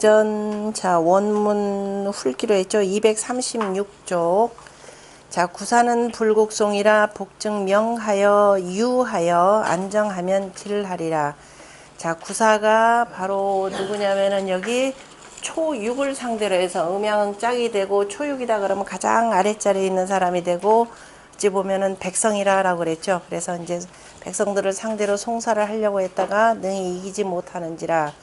자, 원문 훑기로 했죠. 236쪽. 자, 구사는 불국송이라 복증 명하여 유하여 안정하면 길하리라. 자, 구사가 바로 누구냐면은 여기 초6을 상대로 해서 음양 짝이 되고 초6이다 그러면 가장 아랫자리에 있는 사람이 되고 어찌 보면은 백성이라고 그랬죠. 그래서 이제 백성들을 상대로 송사를 하려고 했다가 능히 이기지 못하는지라.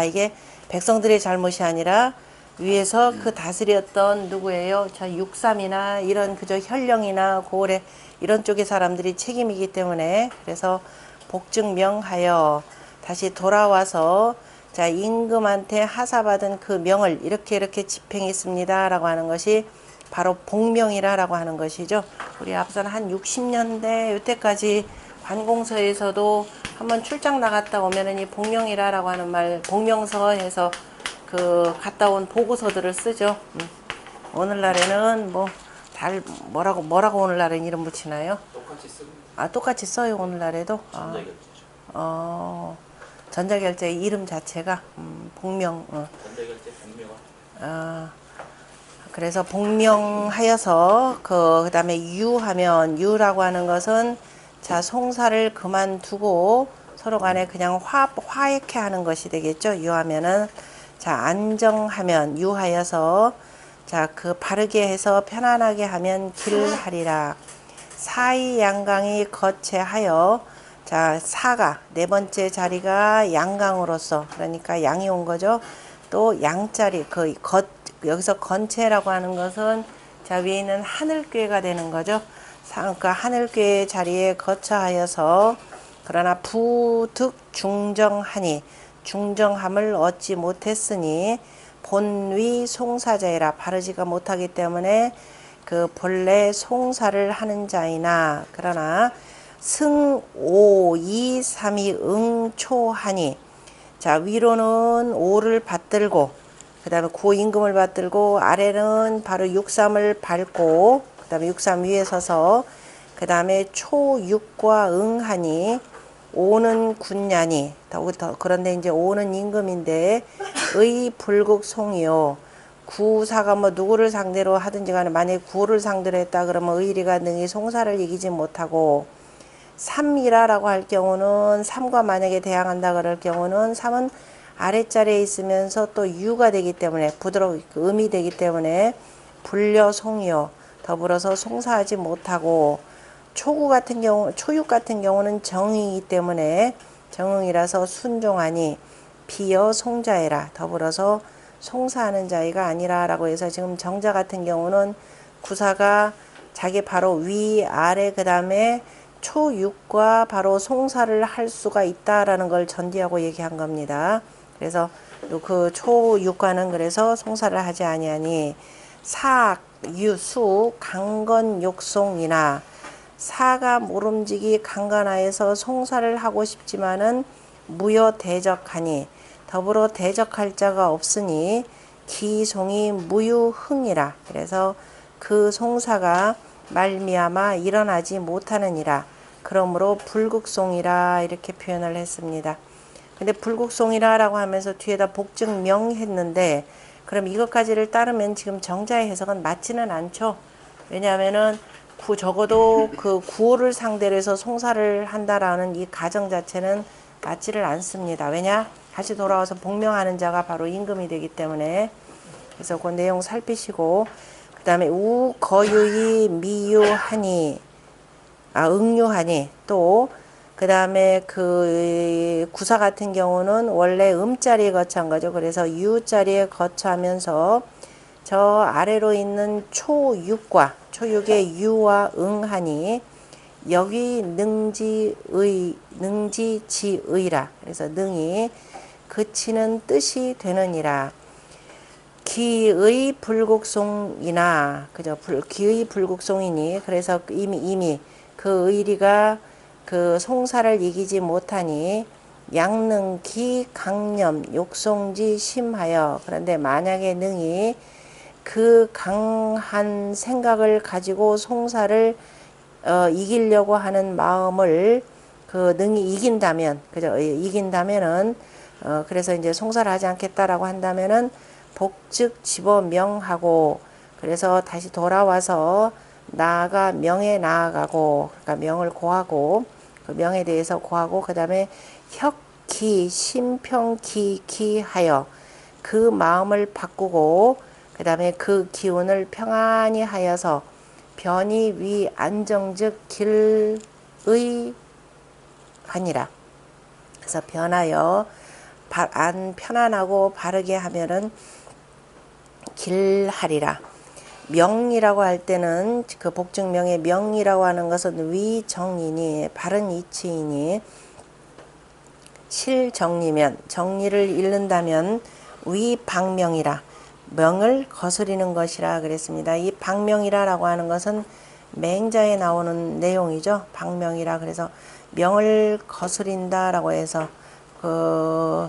이게 백성들의 잘못이 아니라 위에서 그 다스렸던 누구예요? 자, 63이나 이런 그저 현령이나 고을의 이런 쪽의 사람들이 책임이기 때문에 그래서 복증명하여 다시 돌아와서 자, 임금한테 하사받은 그 명을 이렇게 집행했습니다 라고 하는 것이 바로 복명이라고 하는 것이죠. 우리 앞선 한 60년대 이때까지 관공서에서도 한번 출장 나갔다 오면은 이 복명이라고 하는 말, 복명서에서 그 갔다 온 보고서들을 쓰죠. 오늘날에는 뭐 뭐라고 오늘날엔 이름 붙이나요? 똑같이 씁니다. 똑같이 써요 오늘날에도. 전자결제죠. 전자결제 이름 자체가 복명. 전자결제 복명화. 그래서 복명하여서 그다음에 유하면 유라고 하는 것은 자, 송사를 그만두고 서로 간에 그냥 화해케 하는 것이 되겠죠. 유하면은 자, 안정하면 유하여서 자, 그 바르게 해서 편안하게 하면 길하리라. 사이 양강이 거체하여 자, 사가 네 번째 자리가 양강으로서 그러니까 양이 온 거죠. 또 양자리 여기서 건체라고 하는 것은 자, 위에 있는 하늘괴가 되는 거죠. 그러니까 하늘괴의 자리에 거처하여서 그러나 부득 중정하니 중정함을 얻지 못했으니 본위 송사자이라 바르지가 못하기 때문에 그 본래 송사를 하는 자이나 그러나 승 5, 2, 3이 응초하니 자, 위로는 5를 받들고 그 다음에 고임금을 받들고 아래는 바로 6삼을 밟고 그 다음에 6삼 위에 서서 그 다음에 초6과 응하니 5는 군냐니 그런데 이제 5는 임금인데 의 불국송이요. 구사가 뭐 누구를 상대로 하든지 간에 만약에 구를 상대로 했다 그러면 의리가 능히 송사를 이기지 못하고 3이라고 할 경우는 3과 만약에 대항한다 그럴 경우는 3은 아랫자리에 있으면서 또 유가 되기 때문에 부드러운 음이 되기 때문에 불려송이요. 더불어서 송사하지 못하고 초육 같은 경우는 정이기 때문에 정응이라서 순종하니 비여 송자해라. 더불어서 송사하는 자이가 아니라라고 해서 지금 정자 같은 경우는 구사가 자기 바로 위 아래 그 다음에 초6과 바로 송사를 할 수가 있다라는 걸 전제하고 얘기한 겁니다. 그래서 그 초6과는 그래서 송사를 하지 아니하니 사, 유, 수, 강건, 욕송이나 사가 모름지기 강간하여서 송사를 하고 싶지만은 무여 대적하니 더불어 대적할 자가 없으니 기송이 무유흥이라. 그래서 그 송사가 말미암아 일어나지 못하느니라. 그러므로 불국송이라 이렇게 표현을 했습니다. 근데 불국송이라고 하면서 뒤에다 복증명 했는데 그럼 이것까지를 따르면 지금 정자의 해석은 맞지는 않죠. 왜냐하면은 적어도 그 구호를 상대로 해서 송사를 한다라는 이 가정 자체는 맞지를 않습니다. 왜냐? 다시 돌아와서 복명하는 자가 바로 임금이 되기 때문에 그래서 그 내용 살피시고 그 다음에 우 거유이 미유하니 응유하니 또 그 다음에 그 구사 같은 경우는 원래 음자리에 거처한 거죠. 그래서 유자리에 거처하면서 저 아래로 있는 초육의 유와 응하니 여기 능지지의라. 그래서 능이 그치는 뜻이 되느니라. 기의 불국송이나 그죠? 기의 불국송이니 그래서 이미 그 의리가 그 송사를 이기지 못하니 양능기 강념 욕송지 심하여 그런데 만약에 능이 그 강한 생각을 가지고 송사를 이기려고 하는 마음을 그 능히 이긴다면 그죠? 이긴다면은 그래서 이제 송사를 하지 않겠다라고 한다면은 복즉 집어 명하고, 그래서 다시 돌아와서 나아가 명에 나아가고, 그러니까 명을 고하고, 그 명에 대해서 고하고, 그 다음에 혁기 심평기 하여 그 마음을 바꾸고, 그 다음에 그 기운을 평안히 하여서 변이 위 안정즉 길의 하니라. 그래서 변하여 안 편안하고 바르게 하면은 길하리라. 명이라고 할 때는 그 복증명의 명이라고 하는 것은 위정이니 바른 이치이니, 실정리면 정리를 잃는다면 위방명이라 명을 거스리는 것이라 그랬습니다. 이 방명이라라고 하는 것은 맹자에 나오는 내용이죠. 방명이라. 그래서 명을 거스린다라고 해서 그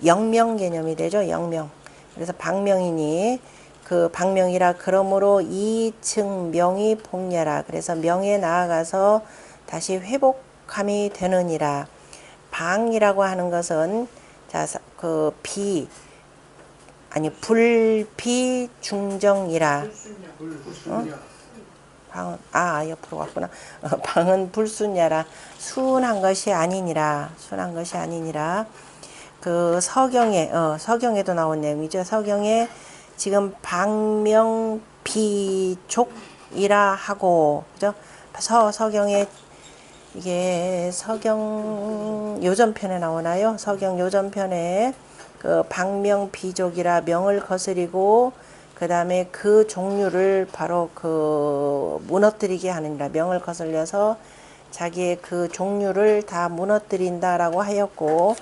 영명 개념이 되죠. 영명. 그래서 방명이니 그 방명이라. 그러므로 이층 명이 복려라. 그래서 명에 나아가서 다시 회복함이 되느니라. 방이라고 하는 것은 자 그 비 아니 불비 중정이라. 방은 옆으로 갔구나. 방은 불순야라. 순한 것이 아니니라. 순한 것이 아니니라. 그 서경에도 나온 내용이죠. 서경에 지금 방명비족이라 하고, 그죠? 서경에 이게 서경 요전편에 나오나요? 서경 요전편에 그 방명비족이라 명을 거스리고, 그 다음에 그 종류를 바로 그 무너뜨리게 하느니라. 명을 거슬려서 자기의 그 종류를 다 무너뜨린다라고 하였고,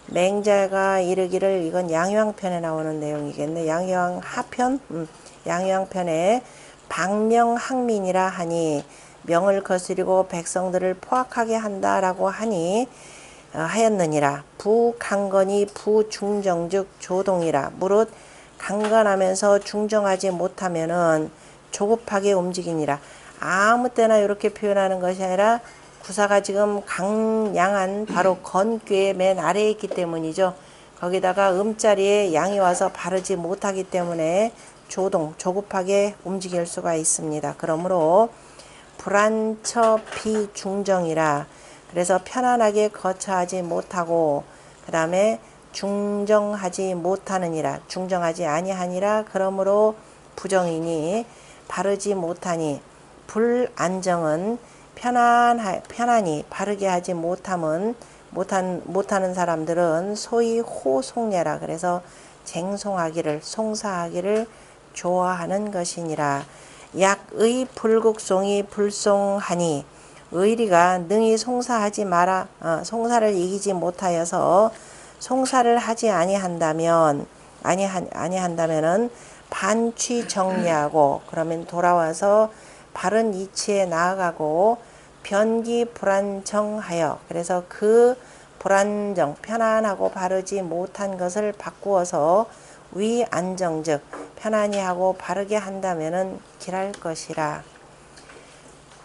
맹자가 이르기를, 이건 양요항편에 나오는 내용이겠네. 양요항 하편, 양요항편에 방명학민이라 하니 명을 거스리고 백성들을 포악하게 한다라고 하니 하였느니라. 부강건이 부중정즉 조동이라. 무릇 강건하면서 중정하지 못하면은 조급하게 움직이니라. 아무 때나 이렇게 표현하는 것이 아니라 구사가 지금 강양한 바로 건괴의 맨 아래에 있기 때문이죠. 거기다가 음자리에 양이 와서 바르지 못하기 때문에 조급하게 움직일 수가 있습니다. 그러므로 불안처 비중정이라. 그래서 편안하게 거처하지 못하고, 그 다음에 중정하지 못하느니라. 중정하지 아니하니라. 그러므로 부정이니 바르지 못하니. 불안정은 편안히 바르게 하지 못하는 사람들은 소위 호송례라. 그래서 쟁송하기를 송사하기를 좋아하는 것이니라. 약의 불국송이 불송하니 의리가 능히 송사하지 마라. 송사를 이기지 못하여서 송사를 하지 아니한다면은 반취 정리하고, 그러면 돌아와서 바른 이치에 나아가고 변기 불안정하여, 그래서 그 불안정 편안하고 바르지 못한 것을 바꾸어서 위안정즉 편안히 하고 바르게 한다면은 길할 것이라.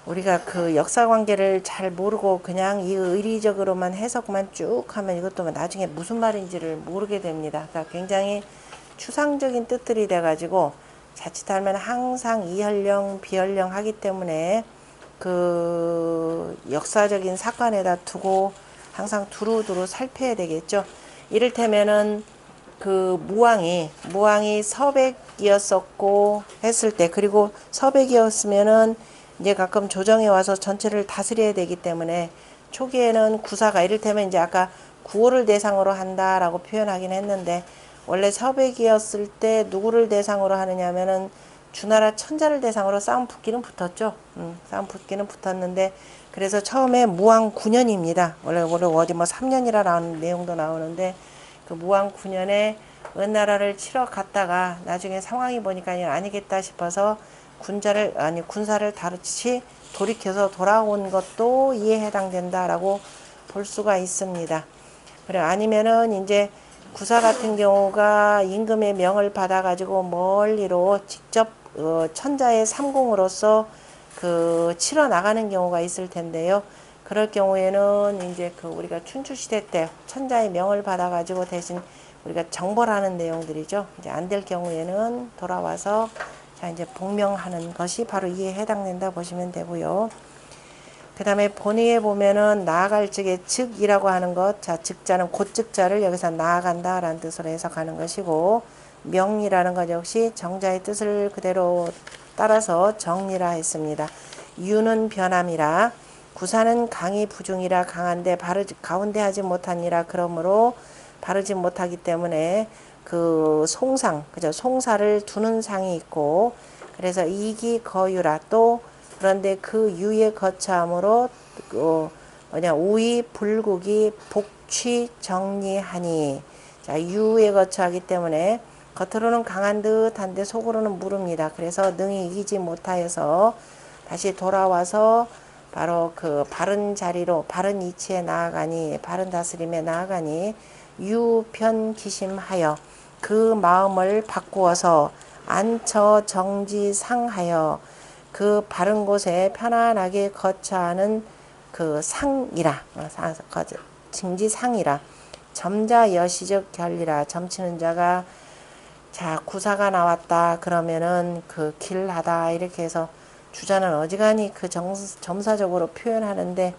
우리가 그 역사관계를 잘 모르고 그냥 이 의리적으로만 해석만 쭉 하면 이것도 나중에 무슨 말인지를 모르게 됩니다. 그러니까 굉장히 추상적인 뜻들이 돼가지고 자칫하면 항상 이현령 비현령 하기 때문에 그 역사적인 사건에다 두고 항상 두루두루 살펴야 되겠죠. 이를테면은 그 무왕이 서백이었었고 했을 때, 그리고 서백이었으면은 이제 가끔 조정에 와서 전체를 다스려야 되기 때문에 초기에는 구사가 이를테면 이제 아까 구호를 대상으로 한다라고 표현하긴 했는데, 원래 서백이었을 때 누구를 대상으로 하느냐면은 주나라 천자를 대상으로 싸움 붙기는 붙었죠. 싸움 붙기는 붙었는데, 그래서 처음에 무왕 9년입니다. 원래 어디 뭐 3년이라 나오는 내용도 나오는데, 그 무왕 9년에 은나라를 치러 갔다가 나중에 상황이 보니까 아니겠다 싶어서 군사를 다시 돌이켜서 돌아온 것도 이에 해당된다라고 볼 수가 있습니다. 그래, 아니면은 이제 구사 같은 경우가 임금의 명을 받아가지고 멀리로 직접 천자의 삼공으로서 그 치러 나가는 경우가 있을 텐데요. 그럴 경우에는 이제 그 우리가 춘추시대 때 천자의 명을 받아가지고 대신 우리가 정벌하는 내용들이죠. 이제 안 될 경우에는 돌아와서 자 이제 복명하는 것이 바로 이에 해당된다 보시면 되고요. 그 다음에 본의에 보면은 나아갈 적에 즉이라고 하는 것, 자 즉자는 곧 즉자를 여기서 나아간다 라는 뜻으로 해석하는 것이고, 명이라는 것 역시 정자의 뜻을 그대로 따라서 정리라 했습니다. 유는 변함이라, 구사는 강이 부중이라 강한데 가운데 하지 못하니라, 그러므로 바르지 못하기 때문에 그 송상, 그죠? 송사를 두는 상이 있고, 그래서 이기 거유라, 또 그런데 그 유의 거처함으로 우이 불국이 복취 정리하니, 자 유에 거처하기 때문에 겉으로는 강한 듯한데 속으로는 무릅니다. 그래서 능히 이기지 못하여서 다시 돌아와서 바로 그 바른 자리로, 바른 이치에 나아가니, 바른 다스림에 나아가니, 유편기심하여 그 마음을 바꾸어서 안처 정지상하여 그 바른 곳에 편안하게 거처하는 그 상이라, 징지상이라, 점자 여시적 결리라, 점치는 자가 자 구사가 나왔다 그러면은 그 길하다 이렇게 해서 주자는 어지간히 그 점사적으로 표현하는데,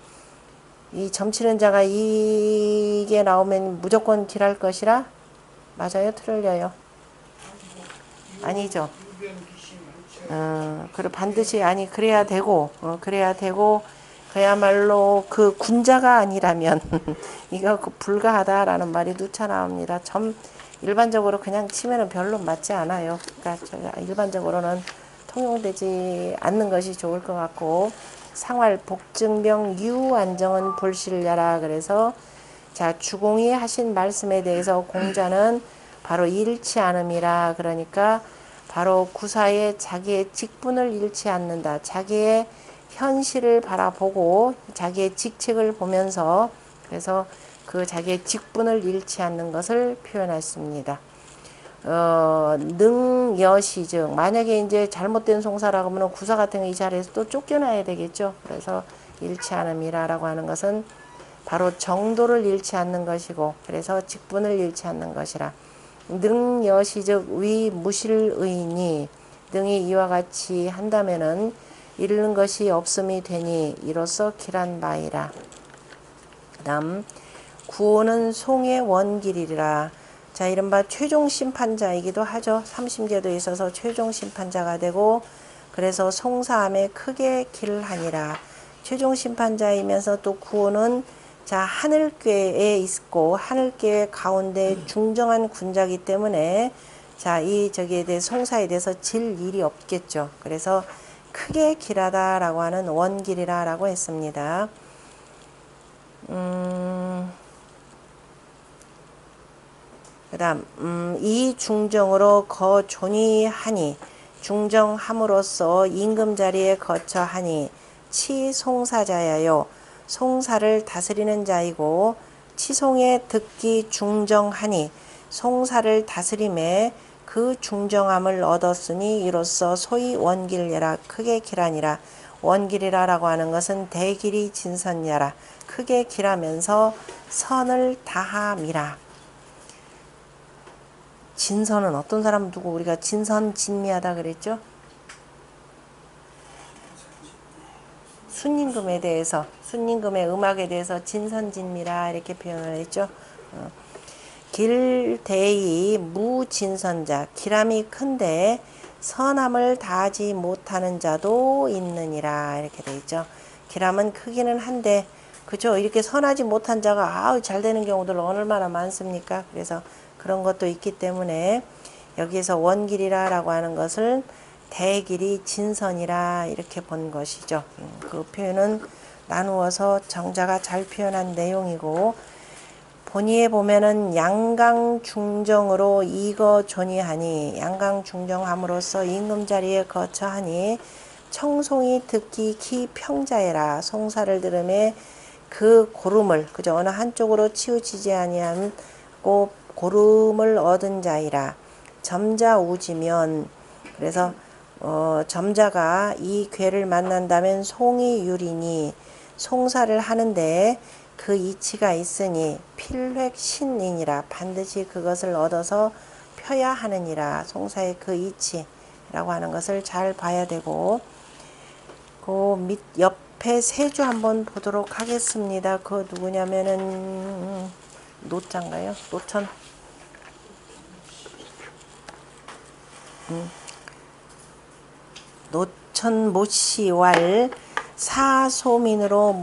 이 점치는 자가 이게 나오면 무조건 길할 것이라, 맞아요? 틀려요? 아니죠. 그래 반드시 아니 그래야 되고, 그래야 되고, 그야말로 그 군자가 아니라면 이거 불가하다라는 말이 누차 나옵니다. 일반적으로 그냥 치면은 별로 맞지 않아요. 그러니까 일반적으로는 통용되지 않는 것이 좋을 것 같고, 상활 복증명 유안정은 불실려라. 그래서 자 주공이 하신 말씀에 대해서 공자는 바로 잃지 않음이라, 그러니까 바로 구사에 자기의 직분을 잃지 않는다. 자기의 현실을 바라보고 자기의 직책을 보면서, 그래서 그 자기의 직분을 잃지 않는 것을 표현했습니다. 능여시즉, 만약에 이제 잘못된 송사라고 하면 구사 같은 거 이 자리에서 또 쫓겨나야 되겠죠. 그래서 잃지 않음이라고 하는 것은 바로 정도를 잃지 않는 것이고, 그래서 직분을 잃지 않는 것이라. 능여시즉 위무실의니, 능이 이와 같이 한다면은 잃는 것이 없음이 되니 이로써 길한 바이라. 그 다음 구호는 송의 원길이라. 자 이른바 최종 심판자이기도 하죠. 삼심제도에 있어서 최종 심판자가 되고, 그래서 송사함에 크게 길하니라. 최종 심판자이면서 또 구호는 자 하늘궤에 있고, 하늘궤 가운데 중정한 군자이기 때문에 자 이 저기에 대해 송사에 대해서 질 일이 없겠죠. 그래서 크게 길하다라고 하는 원길이라고 했습니다. 그 다음 이 중정으로 거존이하니, 중정함으로써 임금자리에 거처하니, 치송사자야요, 송사를 다스리는 자이고, 치송에 듣기 중정하니, 송사를 다스림에 그 중정함을 얻었으니 이로써 소위 원길이라, 크게 길하니라. 원길이라라고 하는 것은 대길이 진선야라, 크게 길하면서 선을 다함이라. 진선은 어떤 사람 두고 우리가 진선진미하다 그랬죠? 순임금에 대해서, 순임금의 음악에 대해서 진선진미라 이렇게 표현을 했죠. 길대이 무진선자, 길함이 큰데 선함을 다하지 못하는 자도 있느니라 이렇게 돼 있죠. 길함은 크기는 한데, 그죠? 이렇게 선하지 못한 자가 잘 되는 경우들 얼마나 많습니까? 그래서 그런 것도 있기 때문에 여기에서 원길이라라고 하는 것을 대길이 진선이라 이렇게 본 것이죠. 그 표현은 나누어서 정자가 잘 표현한 내용이고, 본의에 보면은 양강중정으로 이거존이하니, 양강중정함으로써 임금자리에 거처하니, 청송이 듣기 기평자애라, 송사를 들음에 그 고름을, 그저 어느 한쪽으로 치우치지 아니하고 고름을 얻은 자이라. 점자우지면, 그래서 점자가 이 괴를 만난다면 송이 유리니, 송사를 하는데 그 이치가 있으니 필획신이니라. 반드시 그것을 얻어서 펴야 하느니라. 송사의 그 이치라고 하는 것을 잘 봐야 되고, 그 밑 옆에 세주 한번 보도록 하겠습니다. 그 누구냐면은 노자인가요? 노천. 노천 모씨왈 사소민으로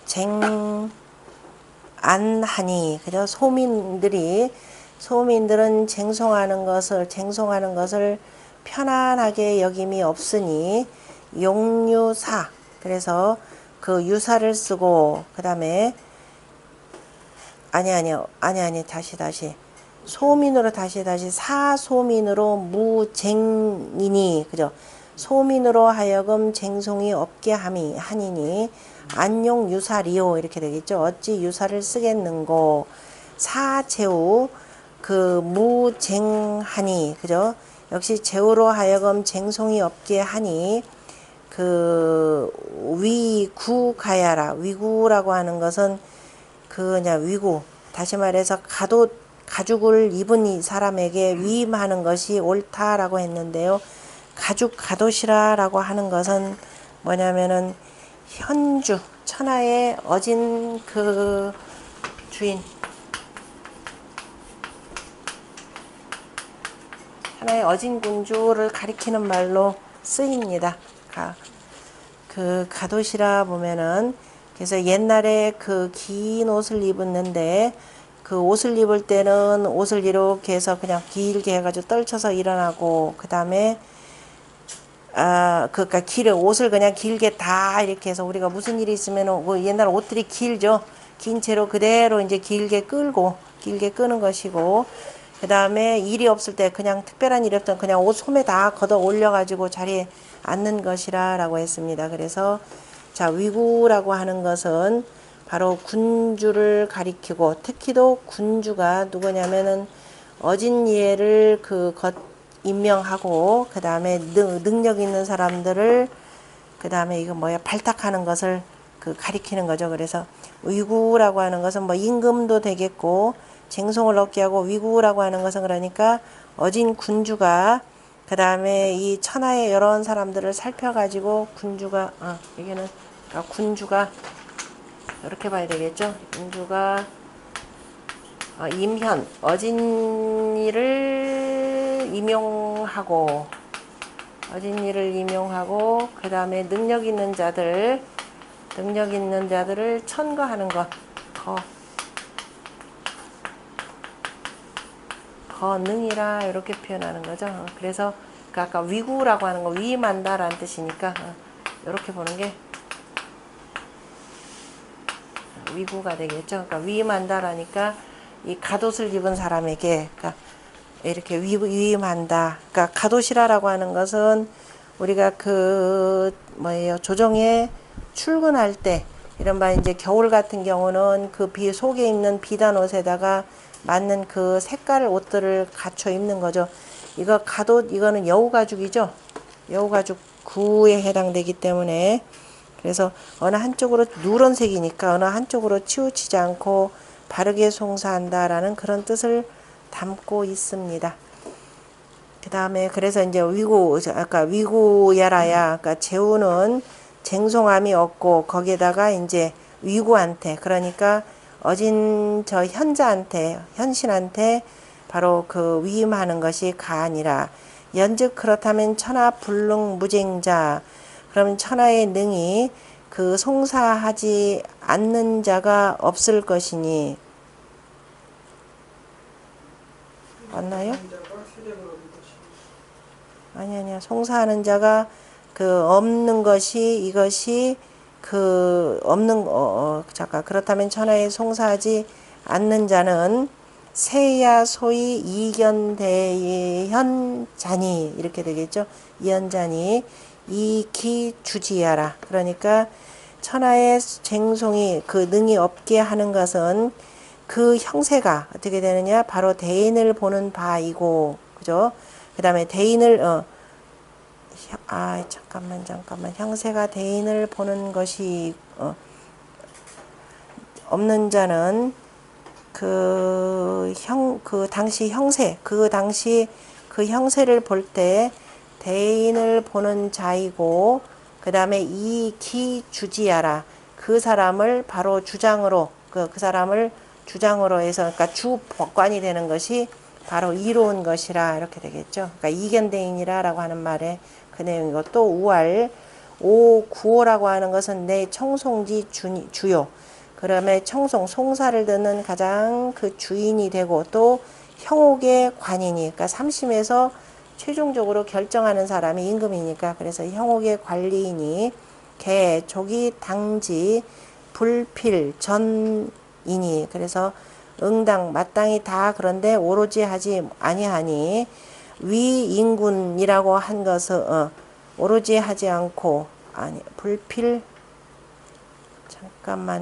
무쟁안하니. 그죠? 소민들은 쟁송하는 것을 편안하게 여김이 없으니 용유사. 그래서 그 유사를 쓰고, 그 다음에 다시 소민으로 사소민으로 무쟁이니. 그죠? 소민으로 하여금 쟁송이 없게 하니니 안용 유사리요 이렇게 되겠죠. 어찌 유사를 쓰겠는고. 사제우 그 무쟁하니. 그죠? 역시 제우로 하여금 쟁송이 없게 하니 그 위구가야라. 위구라고 하는 것은 그냥 위구. 다시 말해서 가죽을 입은 이 사람에게 위임하는 것이 옳다라고 했는데요. 가죽가도시라라고 하는 것은 뭐냐면은 현주, 천하의 어진 그 주인, 천하의 어진 군주를 가리키는 말로 쓰입니다. 그 가도시라 보면은, 그래서 옛날에 그 긴 옷을 입었는데 그 옷을 입을 때는 옷을 이렇게 해서 그냥 길게 해가지고 떨쳐서 일어나고, 그 다음에 그니까 옷을 그냥 길게 다 이렇게 해서 우리가 무슨 일이 있으면 뭐 옛날 옷들이 길죠. 긴 채로 그대로 이제 길게 끄는 것이고, 그 다음에 일이 없을 때 그냥 특별한 일이 없던 그냥 옷 소매 다 걷어 올려가지고 자리에 앉는 것이라고 했습니다. 그래서 자, 위구라고 하는 것은 바로 군주를 가리키고, 특히도 군주가 누구냐면은 어진예를 임명하고, 그 다음에 능력 있는 사람들을, 그 다음에 이거 발탁하는 것을 가리키는 거죠. 그래서 위구라고 하는 것은 임금도 되겠고, 쟁송을 얻게 하고, 위구라고 하는 것은 그러니까 어진 군주가, 그 다음에 이 천하의 여러 사람들을 살펴가지고 군주가, 여기는 군주가 이렇게 봐야 되겠죠. 군주가 임현, 어진이를 임용하고, 그 다음에 능력 있는 자들을 천거하는 것, 거능이라 이렇게 표현하는 거죠. 그래서 아까 위구라고 하는 거 위임한다라는 뜻이니까 이렇게 보는 게 위구가 되겠죠. 그러니까 위임한다라니까 이 갓옷을 입은 사람에게 이렇게 위임한다. 그러니까 갓옷이라고 하는 것은 우리가 조정에 출근할 때 이른바 이제 겨울 같은 경우는 그 속에 입는 비단 옷에다가 맞는 그 색깔 옷들을 갖춰 입는 거죠. 이거 갓옷, 이거는 여우가죽이죠. 여우가죽 구에 해당되기 때문에, 그래서 어느 한쪽으로 누런색이니까 어느 한쪽으로 치우치지 않고 바르게 송사한다라는 그런 뜻을 담고 있습니다. 그 다음에 그래서 이제 아까 위구야라야, 그러니까 제우는 쟁송함이 없고 거기에다가 이제 위구한테, 그러니까 어진 현신한테 바로 위임하는 것이 가아니라. 연즉 그렇다면 천하 불능 무쟁자, 그러면 천하의 능이 송사하지 않는 자가 없을 것이니. 맞나요? 아니야. 송사하는 자가 없는 것이, 이것이 그렇다면 천하에 송사하지 않는 자는 세야 소위 이견대현자니 이렇게 되겠죠. 이현자니 이기주지야라. 그러니까 천하의 쟁송이 능이 없게 하는 것은 그 형세가 어떻게 되느냐, 바로 대인을 보는 바이고, 그죠? 그 다음에 대인을 잠깐만. 형세가 대인을 보는 것이 없는 자는 그 당시 그 형세를 볼 때 대인을 보는 자이고, 그 다음에 이 기주지하라. 그 사람을 바로 주장으로, 그 사람을 주장으로 해서, 그러니까 주법관이 되는 것이 바로 이로운 것이라, 이렇게 되겠죠. 그러니까 이견대인이라라고 하는 말에 그 내용이고, 또 우알, 구호라고 하는 것은 내 청송지 주요. 그러면 송사를 듣는 가장 그 주인이 되고, 또 형옥의 관이니, 그러니까 삼심에서 최종적으로 결정하는 사람이 임금이니까, 그래서 형옥의 관리인이 개, 조기, 당지, 불필, 전이니, 그래서 응당, 마땅히 다 그런데 오로지 하지 아니하니, 위인군이라고 한 것은 오로지 하지 않고, 불필,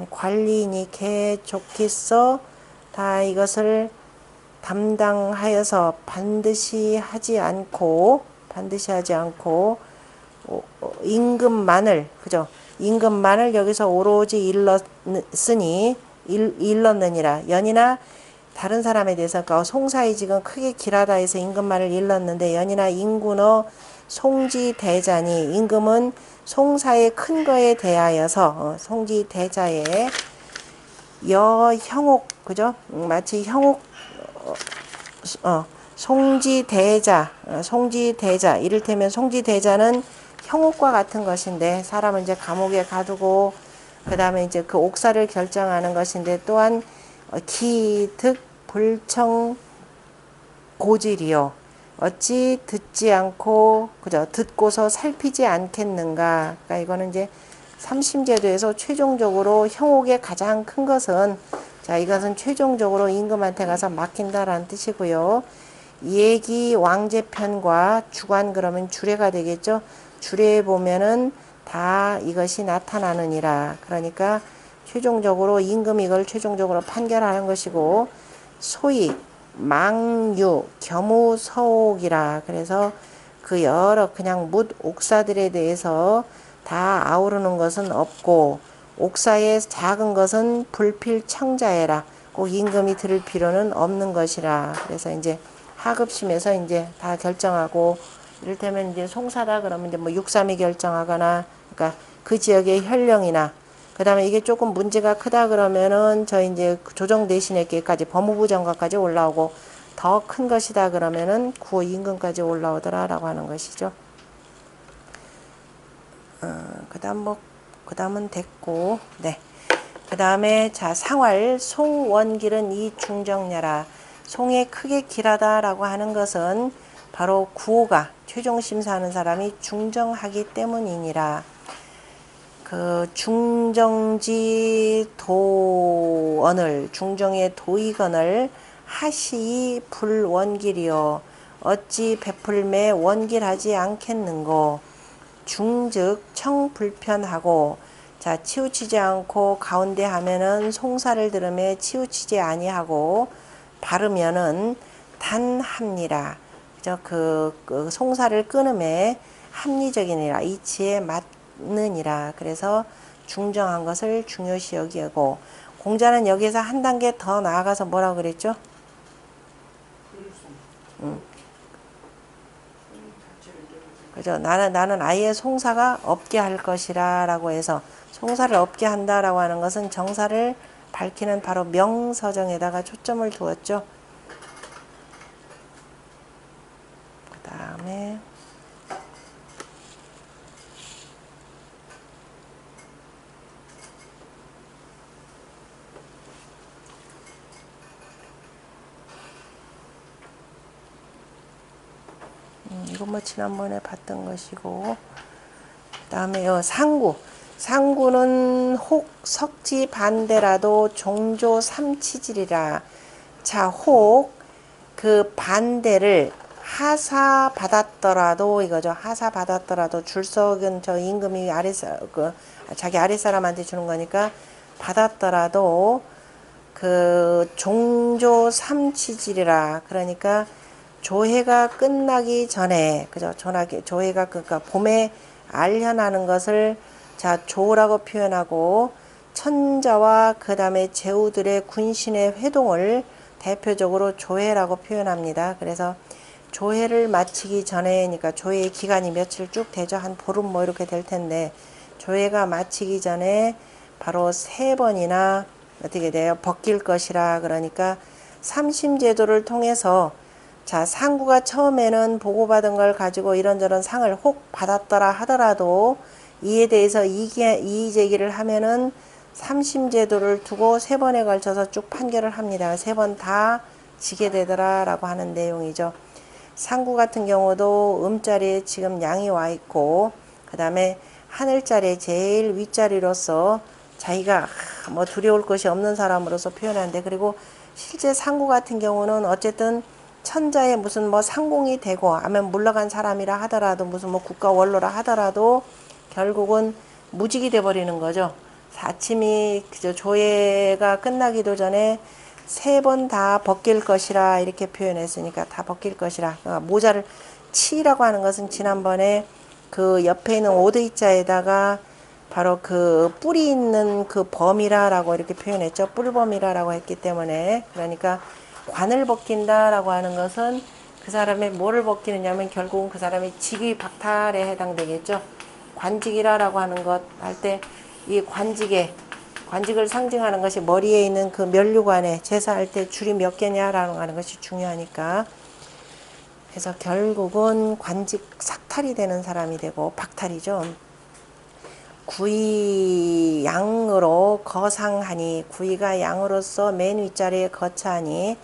관리인이 개, 조기서 다 이것을 담당하여서 반드시 하지 않고 임금만을, 그죠? 임금만을 여기서 오로지 일렀느니라. 연이나 다른 사람에 대해서, 그러니까 송사이 지금 크게 길하다 해서 임금만을 일렀는데, 연이나 인군어 송지대자니, 임금은 송사의 큰 거에 대하여서 송지대자에 형옥, 그죠? 마치 형옥, 송지대자, 이를테면 송지대자는 형옥과 같은 것인데, 사람을 이제 감옥에 가두고 그 다음에 이제 그 옥사를 결정하는 것인데, 또한 기득 불청 고질이요, 어찌 듣지 않고, 그죠? 듣고서 살피지 않겠는가. 그러니까 이거는 이제 삼심제도에서 최종적으로 형옥의 가장 큰 것은, 자, 이것은 최종적으로 임금한테 가서 맡긴다라는 뜻이고요. 예기 왕제편과 주관, 그러면 주례가 되겠죠. 주례에 보면은 다 이것이 나타나느니라. 그러니까 최종적으로 임금이 이걸 최종적으로 판결하는 것이고, 소위 망유, 겸우서옥이라. 그래서 그 여러 그냥 묻 옥사들에 대해서 다 아우르는 것은 없고, 옥사의 작은 것은 불필청자해라. 꼭 임금이 들을 필요는 없는 것이라. 그래서 이제 하급심에서 이제 다 결정하고, 이를테면 이제 송사다 그러면 이제 뭐 육삼이 결정하거나, 그러니까 그 지역의 현령이나, 그 다음에 이게 조금 문제가 크다 그러면은 저 이제 조정 대신에게까지 법무부 장관까지 올라오고, 더 큰 것이다 그러면은 구호 임금까지 올라오더라라고 하는 것이죠. 그 다음은 됐고, 네. 그 다음에 자, 상활, 송원길은 이 중정녀라. 송에 크게 길하다라고 하는 것은 바로 구호가 최종 심사하는 사람이 중정하기 때문이니라. 그 중정지 도언을, 중정의 도의건을 하시 불원길이요, 어찌 베풀매 원길하지 않겠는고. 중즉 청불편하고, 자, 치우치지 않고 가운데 하면은 송사를 들음에 치우치지 아니하고, 바르면은 단합니라. 그죠? 그 송사를 끊음에 합리적이니라, 이치에 맞느니라. 그래서 중정한 것을 중요시 여기고, 공자는 여기서 한 단계 더 나아가서 뭐라고 그랬죠? 그죠? 나는 아예 송사가 없게 할 것이라 라고 해서, 송사를 없게 한다라고 하는 것은 정사를 밝히는 바로 명서정에다가 초점을 두었죠. 그 다음에 이건 뭐 지난번에 봤던 것이고, 그 다음에 상구는 혹 석지 반대라도 종조 삼치질이라. 자, 혹 그 반대를 하사 받았더라도, 이거죠. 하사 받았더라도, 줄석은 저 임금이 자기 아랫사람한테 주는 거니까, 받았더라도 그 종조 삼치질이라. 그러니까 조해가 끝나기 전에, 그죠? 조해가, 그러니까 봄에 알현하는 것을 자, 조라고 표현하고, 천자와 그 다음에 제후들의 군신의 회동을 대표적으로 조해라고 표현합니다. 그래서 조해를 마치기 전에, 그러니까 조해의 기간이 며칠 쭉 되죠. 한 보름 뭐 이렇게 될 텐데, 조해가 마치기 전에 바로 3번이나 어떻게 돼요? 벗길 것이라. 그러니까 삼심제도를 통해서 자, 상구가 처음에는 보고받은 걸 가지고 이런저런 상을 혹 받았더라 하더라도 이에 대해서 이의제기를 하면은 삼심제도를 두고 3번에 걸쳐서 쭉 판결을 합니다. 3번 다 지게 되더라 라고 하는 내용이죠. 상구 같은 경우도 음자리에 지금 양이 와 있고, 그 다음에 하늘자리에 제일 윗자리로서 자기가 뭐 두려울 것이 없는 사람으로서 표현하는데, 그리고 실제 상구 같은 경우는 어쨌든 천자에 무슨 뭐 상공이 되고 아니면 물러간 사람이라 하더라도 무슨 뭐 국가 원로라 하더라도 결국은 무직이 돼 버리는 거죠. 아침이 그저 조회가 끝나기도 전에 3번 다 벗길 것이라 이렇게 표현했으니까 다 벗길 것이라. 그러니까 모자를 치라고 하는 것은 지난번에 그 옆에 있는 오드이자에다가 바로 그 뿔이 있는 그 범이라라고 이렇게 표현했죠. 뿔범이라라고 했기 때문에, 그러니까 관을 벗긴다라고 하는 것은 그 사람의 뭐를 벗기느냐면 결국은 그 사람의 직위 박탈에 해당되겠죠. 관직이라라고 하는 것 할 때 이 관직을 상징하는 것이 머리에 있는 그 면류관에 제사할 때 줄이 몇 개냐라는 하는 것이 중요하니까, 그래서 결국은 관직 삭탈이 되는 사람이 되고 박탈이죠. 구이 양으로 거상하니, 구이가 양으로서 맨 윗자리에 거차하니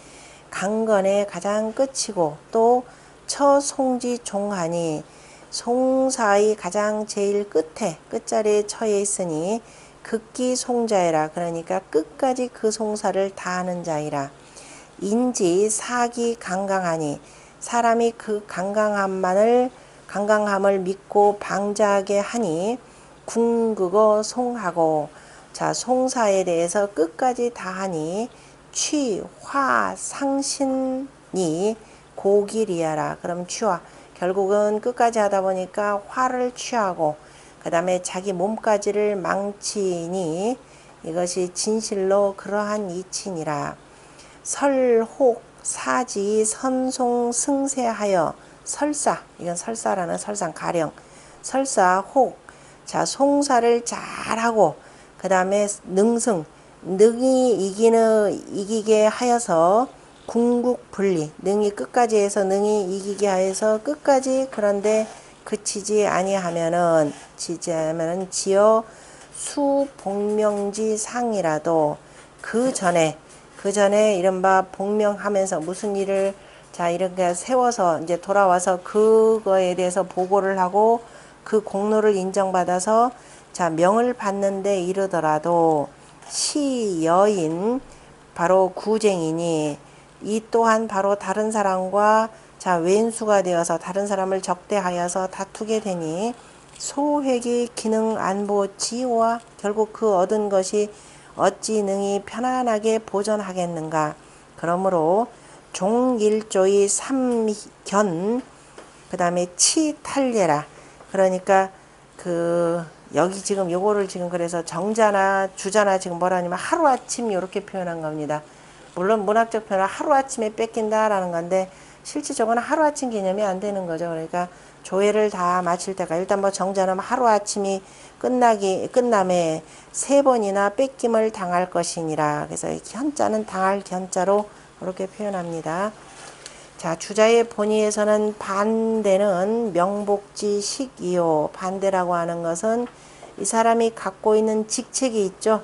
강건의 가장 끝이고, 또 처송지 종하니 송사의 가장 제일 끝자리에 처해 있으니 극기 송자이라. 그러니까 끝까지 그 송사를 다하는 자이라. 인지 사기 강강하니 사람이 그 강강함을 믿고 방자하게 하니 궁극어 송하고, 자, 송사에 대해서 끝까지 다하니 취, 화, 상신이 고길이야라. 그럼 취화, 결국은 끝까지 하다 보니까 화를 취하고 그 다음에 자기 몸까지를 망치니 이것이 진실로 그러한 이치니라. 설혹, 사지, 선송, 승세하여 설사, 이건 설사라는 설상 가령, 설사, 혹, 자, 송사를 잘하고 그 다음에 능승, 능히 이기게 하여서 궁극분리, 능히 끝까지 해서 능히 이기게 하여서 끝까지, 그런데 그치지 아니하면은 지어 수복명지 상이라도 그 전에 이른바 복명하면서 무슨 일을 자 이렇게 세워서 이제 돌아와서 그거에 대해서 보고를 하고 그 공로를 인정받아서 자 명을 받는데 이르더라도 시여인 바로 구쟁이니 이 또한 바로 다른 사람과 자 왼수가 되어서 다른 사람을 적대하여서 다투게 되니 소획이 기능 안보 지와 결국 그 얻은 것이 어찌 능히 편안하게 보존하겠는가. 그러므로 종일조의 삼견 그 다음에 치탈례라. 그러니까 그 여기 지금 요거를 지금 그래서 정자나 주자나 지금 뭐라 하냐면 하루아침 요렇게 표현한 겁니다. 물론 문학적 표현은 하루아침에 뺏긴다라는 건데 실질적으로는 하루아침 개념이 안 되는 거죠. 그러니까 조회를 다 마칠 때가 일단 뭐 정자는 하루아침이 끝남에 3번이나 뺏김을 당할 것이니라. 그래서 현자는 당할 견자로 그렇게 표현합니다. 자, 주자의 본의에서는 반대는 명복지식이요. 반대라고 하는 것은 이 사람이 갖고 있는 직책이 있죠.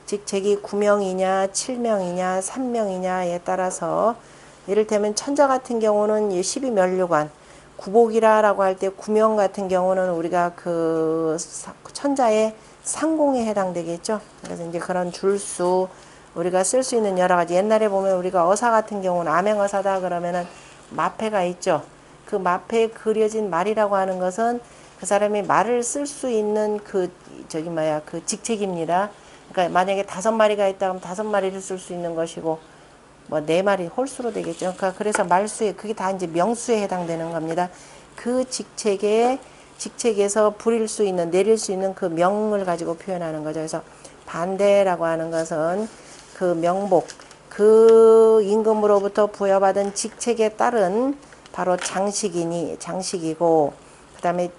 직책이 9명이냐 7명이냐 3명이냐에 따라서 이를테면 천자 같은 경우는 12면류관 구복이라고 할 때 9명 같은 경우는 우리가 그 천자의 상공에 해당되겠죠. 그래서 이제 그런 줄수 우리가 쓸 수 있는 여러 가지, 옛날에 보면 우리가 어사 같은 경우는 암행어사다 그러면은 마패가 있죠. 그 마패에 그려진 말이라고 하는 것은 그 사람이 말을 쓸 수 있는 그 직책입니다. 그러니까 만약에 5마리가 있다 그러면 5마리를 쓸 수 있는 것이고 뭐 4마리 홀수로 되겠죠. 그러니까 그래서 말수에 그게 다 이제 명수에 해당되는 겁니다. 그 직책에서 부릴 수 있는 내릴 수 있는 그 명을 가지고 표현하는 거죠. 그래서 반대라고 하는 것은 그 명복 그 임금으로부터 부여받은 직책에 따른 바로 장식이고 그다음에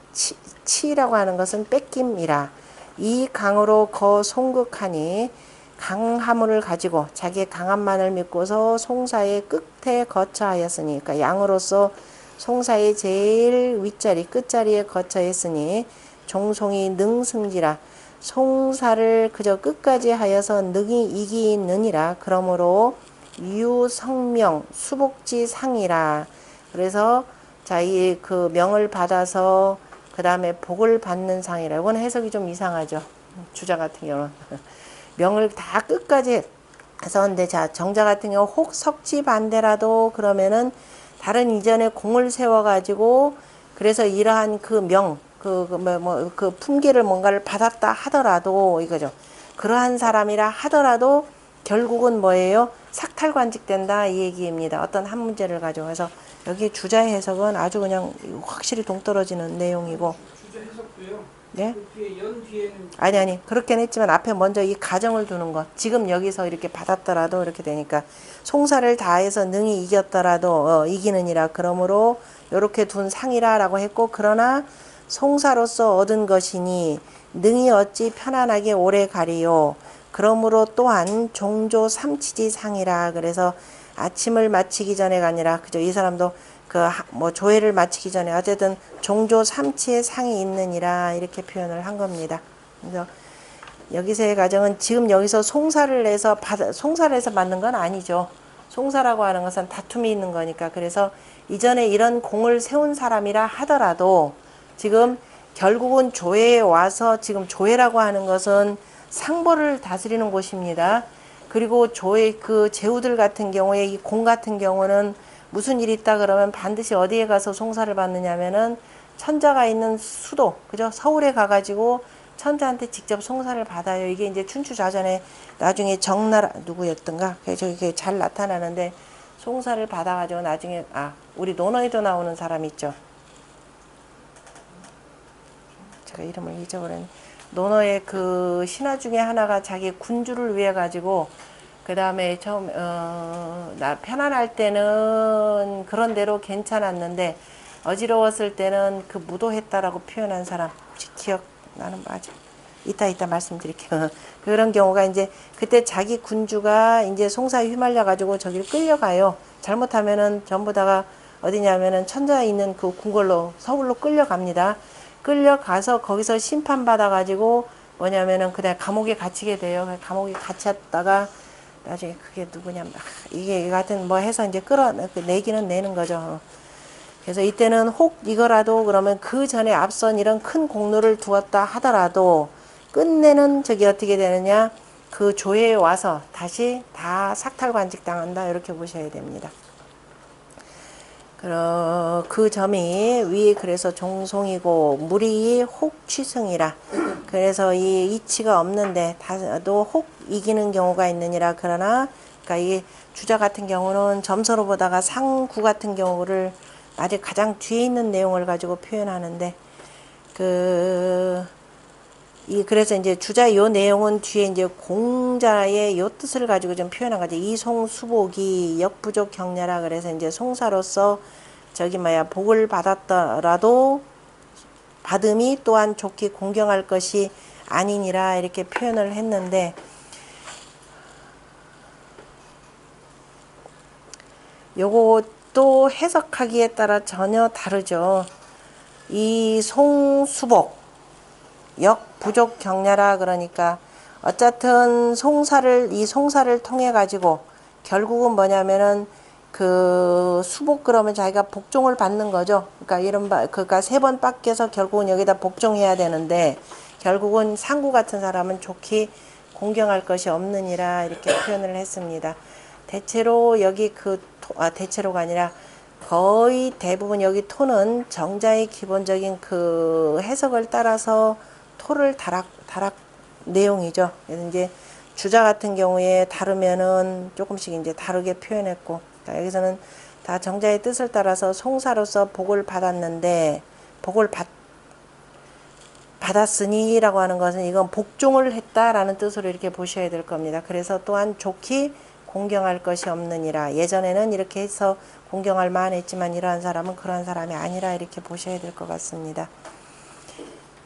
치라고 하는 것은 뺏김이라 이 강으로 거 송극하니 강함을 가지고 자기의 강함만을 믿고서 송사의 끝에 거처하였으니 그러니까 양으로서 송사의 제일 윗자리 끝자리에 거처했으니 종송이 능승지라 송사를 그저 끝까지 하여서 능히 이기느니라 그러므로 유성명 수복지 상이라 그래서 자 이 그 명을 받아서 그 다음에 복을 받는 상이라 이건 해석이 좀 이상하죠. 주자 같은 경우는 명을 다 끝까지 해서 근데 자 정자 같은 경우 혹 석지 반대라도 그러면은 다른 이전에 공을 세워 가지고 그래서 이러한 그 명 그 품계를 뭔가를 받았다 하더라도 이거죠. 그러한 사람이라 하더라도 결국은 뭐예요? 삭탈관직된다 이 얘기입니다. 어떤 한 문제를 가지고 해서 여기 주자의 해석은 아주 그냥 확실히 동떨어지는 내용이고. 주제 해석도요. 네? 그 뒤에 연 뒤에는 아니 그렇긴 했지만 앞에 먼저 이 가정을 두는 것 지금 여기서 이렇게 받았더라도 이렇게 되니까 송사를 다해서 능히 이겼더라도 이기느니라 그러므로 이렇게 둔 상이라라고 했고 그러나 송사로서 얻은 것이니 능히 어찌 편안하게 오래 가리요 그러므로 또한 종조 삼치지 상이라 그래서 아침을 마치기 전에가 아니라 그죠 이 사람도 그 뭐 조회를 마치기 전에 어쨌든 종조 삼치의 상이 있느니라 이렇게 표현을 한 겁니다. 그래서 여기서의 가정은 지금 여기서 송사를 해서 받는 건 아니죠. 송사라고 하는 것은 다툼이 있는 거니까 그래서 이전에 이런 공을 세운 사람이라 하더라도 지금 결국은 조회에 와서 지금 조회라고 하는 것은 상벌을 다스리는 곳입니다. 그리고 조회 그 제후들 같은 경우에 이 공 같은 경우는 무슨 일이 있다 그러면 반드시 어디에 가서 송사를 받느냐면은 천자가 있는 수도 그죠 서울에 가가지고 천자한테 직접 송사를 받아요. 이게 이제 춘추자전에 나중에 정나라 누구였던가 저게 잘 나타나는데 송사를 받아가지고 나중에 우리 논어에도 나오는 사람 있죠. 제가 이름을 잊어버렸네. 논어의 그 신화 중에 하나가 자기 군주를 위해 가지고 그 다음에 처음 나 편안할 때는 그런 대로 괜찮았는데 어지러웠을 때는 그 무도했다라고 표현한 사람 혹시 기억나는 맞아? 이따 말씀드릴게요. 그런 경우가 이제 그때 자기 군주가 이제 송사에 휘말려 가지고 저기를 끌려가요. 잘못하면은 전부 다가 어디냐면은 천자에 있는 그 궁궐로 서울로 끌려갑니다. 끌려가서 거기서 심판받아 가지고 뭐냐면은 그냥 감옥에 갇히게 돼요. 감옥에 갇혔다가 나중에 그게 누구냐 이게 같은 뭐 해서 이제 내기는 내는 거죠. 그래서 이때는 혹 이거라도 그러면 그 전에 앞선 이런 큰 공로를 두었다 하더라도 끝내는 저기 어떻게 되느냐 그 조회에 와서 다시 다 삭탈관직 당한다 이렇게 보셔야 됩니다. 그 점이 위 그래서 종송이고 물이 혹 취승이라 그래서 이 이치가 없는데 다도 혹 이기는 경우가 있느니라 그러나 그러니까 이 주자 같은 경우는 점서로 보다가 상구 같은 경우를 아직 가장 뒤에 있는 내용을 가지고 표현하는데 그래서 이제 주자 요 내용은 뒤에 이제 공자의 요 뜻을 가지고 좀 표현한 거지. 이송수복이 역부족 경냐라 그래서 이제 송사로서 복을 받았더라도 받음이 또한 좋게 공경할 것이 아니니라 이렇게 표현을 했는데 요것도 해석하기에 따라 전혀 다르죠. 이 송수복 역부족 경냐라 그러니까 어쨌든 이 송사를 통해 가지고 결국은 뭐냐면은 그 수복 그러면 자기가 복종을 받는 거죠. 그러니까 3번 뺏겨서 결국은 여기다 복종해야 되는데 결국은 상구 같은 사람은 좋게 공경할 것이 없느니라 이렇게 표현을 했습니다. 대체로 여기 대체로가 아니라 거의 대부분 여기 토는 정자의 기본적인 그 해석을 따라서 토를 다락 내용이죠. 그래서 이제 주자 같은 경우에 다르면은 조금씩 이제 다르게 표현했고, 그러니까 여기서는 다 정자의 뜻을 따라서 송사로서 복을 받았는데, 받았으니라고 하는 것은 이건 복종을 했다라는 뜻으로 이렇게 보셔야 될 겁니다. 그래서 또한 좋기 공경할 것이 없느니라. 예전에는 이렇게 해서 공경할 만했지만 이러한 사람은 그러한 사람이 아니라 이렇게 보셔야 될 것 같습니다.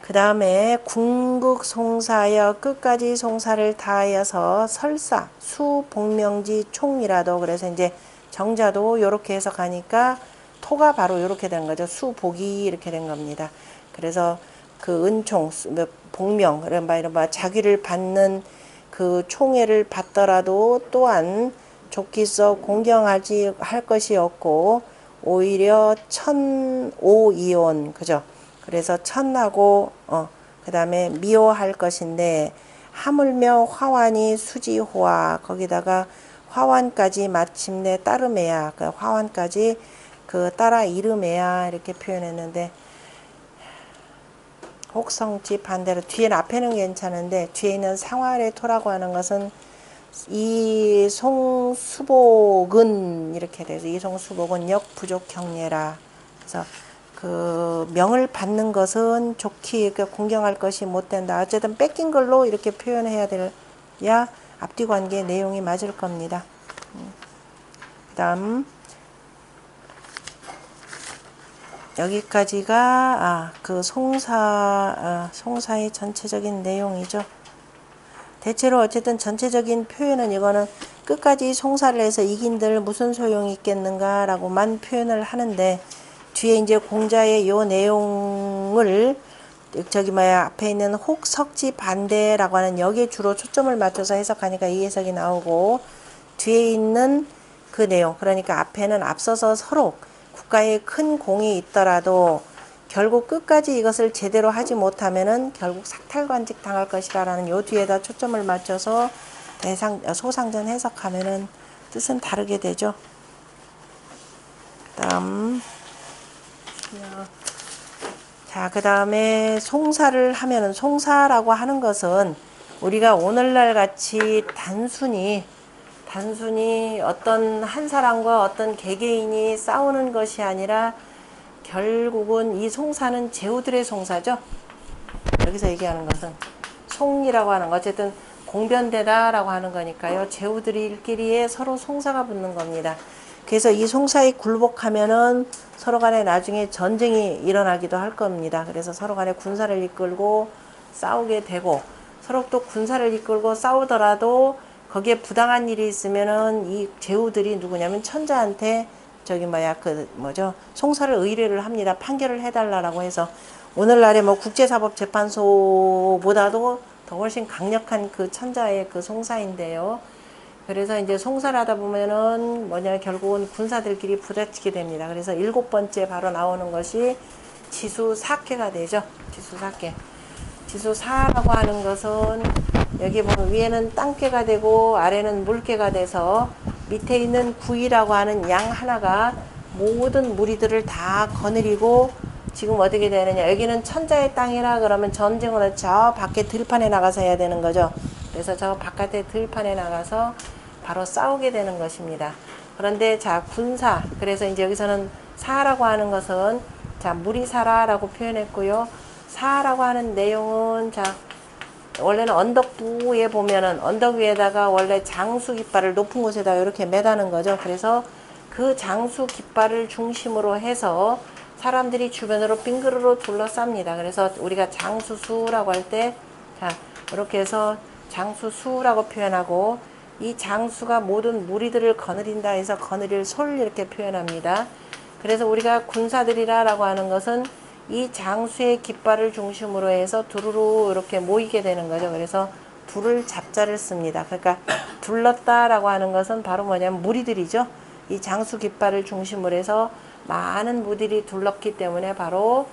그 다음에 궁극송사여 끝까지 송사를 다하여서 설사 수복명지 총이라도, 그래서 이제 정자도 이렇게 해석하니까 토가 바로 이렇게 된 거죠. 수복이 이렇게 된 겁니다. 그래서 그 은총, 복명, 이른바 자귀를 받는 그 총애를 받더라도 또한 좋기서 공경하지 할 것이 없고 오히려 천오이온, 그죠? 그래서 천하고 그 다음에 미워할 것인데, 하물며 화환이 수지호화, 거기다가 화환까지 마침내 따름해야, 그 화환까지 그 따라 이름해야 이렇게 표현했는데, 혹성지 반대로 뒤에는 앞에는 괜찮은데 뒤에 있는 상활의 토라고 하는 것은 이송수복은 이렇게 돼서 이송수복은 역부족 경례라. 그래서 그 명을 받는 것은 좋기, 그러니까 공경할 것이 못 된다. 어쨌든 뺏긴 걸로 이렇게 표현해야 돼야 앞뒤 관계 내용이 맞을 겁니다. 그다음 여기까지가 그 송사의 전체적인 내용이죠. 대체로 어쨌든 전체적인 표현은 이거는 끝까지 송사를 해서 이긴들 무슨 소용이 있겠는가라고만 표현을 하는데, 뒤에 이제 공자의 요 내용을 앞에 있는 혹석지 반대라고 하는 여기에 주로 초점을 맞춰서 해석하니까 이 해석이 나오고, 뒤에 있는 그 내용, 그러니까 앞에는 앞서서 서로 국가에 큰 공이 있더라도 결국 끝까지 이것을 제대로 하지 못하면은 결국 삭탈관직 당할 것이라는 요 뒤에다 초점을 맞춰서 소상전 해석하면은 뜻은 다르게 되죠. 그 다음에 송사를 하면은, 송사라고 하는 것은 우리가 오늘날 같이 단순히 어떤 한 사람과 어떤 개개인이 싸우는 것이 아니라 결국은 이 송사는 제후들의 송사죠. 여기서 얘기하는 것은 송이라고 하는 거, 어쨌든 공변대다라고 하는 거니까요. 제후들끼리에 서로 송사가 붙는 겁니다. 그래서 이 송사에 굴복하면은 서로 간에 나중에 전쟁이 일어나기도 할 겁니다. 그래서 서로 간에 군사를 이끌고 싸우게 되고, 서로 또 군사를 이끌고 싸우더라도 거기에 부당한 일이 있으면은 이 제후들이 누구냐면 천자한테 송사를 의뢰를 합니다. 판결을 해달라고 해서. 오늘날에 국제사법재판소보다도 더 훨씬 강력한 그 천자의 그 송사인데요. 그래서 이제 송사를 하다 보면은 결국은 군사들끼리 부딪히게 됩니다. 그래서 7번째 바로 나오는 것이 지수사케가 되죠. 지수사라고 하는 것은 여기 보면 위에는 땅괴가 되고 아래는 물괴가 돼서 밑에 있는 구이라고 하는 양 하나가 모든 무리들을 다 거느리고 지금 어떻게 되느냐, 여기는 천자의 땅이라 그러면 전쟁을 저 밖에 들판에 나가서 해야 되는 거죠. 그래서 저 바깥에 들판에 나가서 바로 싸우게 되는 것입니다. 그런데 군사, 그래서 이제 여기서는 사라고 하는 것은 무리사라라고 표현했고요. 사라고 하는 내용은 원래는 언덕부에 보면은 언덕 위에다가 원래 장수 깃발을 높은 곳에다 이렇게 매다는 거죠. 그래서 그 장수 깃발을 중심으로 해서 사람들이 주변으로 빙그르르 둘러쌉니다. 그래서 우리가 장수수라고 할 때 이렇게 해서 장수수라고 표현하고, 이 장수가 모든 무리들을 거느린다 해서 거느릴 솔 이렇게 표현합니다. 그래서 우리가 군사들이라고 하는 것은 이 장수의 깃발을 중심으로 해서 두루루 이렇게 모이게 되는 거죠. 그래서 둘을 잡자를 씁니다. 그러니까 둘렀다라고 하는 것은 바로 무리들이죠. 이 장수 깃발을 중심으로 해서 많은 무리들이 둘렀기 때문에 바로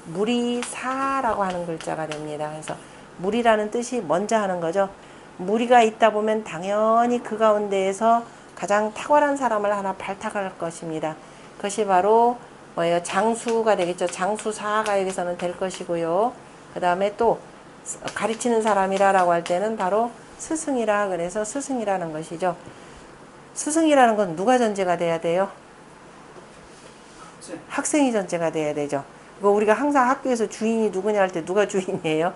무리사라고 하는 글자가 됩니다. 그래서 무리라는 뜻이 먼저 하는 거죠. 무리가 있다 보면 당연히 그 가운데에서 가장 탁월한 사람을 하나 발탁할 것입니다. 그것이 바로 장수가 되겠죠. 장수사가 여기서는 될 것이고요. 그 다음에 또 가르치는 사람이라고 할 때는 바로 스승이라 그래서 스승이라는 것이죠. 스승이라는 건 누가 전제가 돼야 돼요? 학생. 학생이 전제가 돼야 되죠. 뭐 우리가 항상 학교에서 주인이 누구냐 할 때 누가 주인이에요?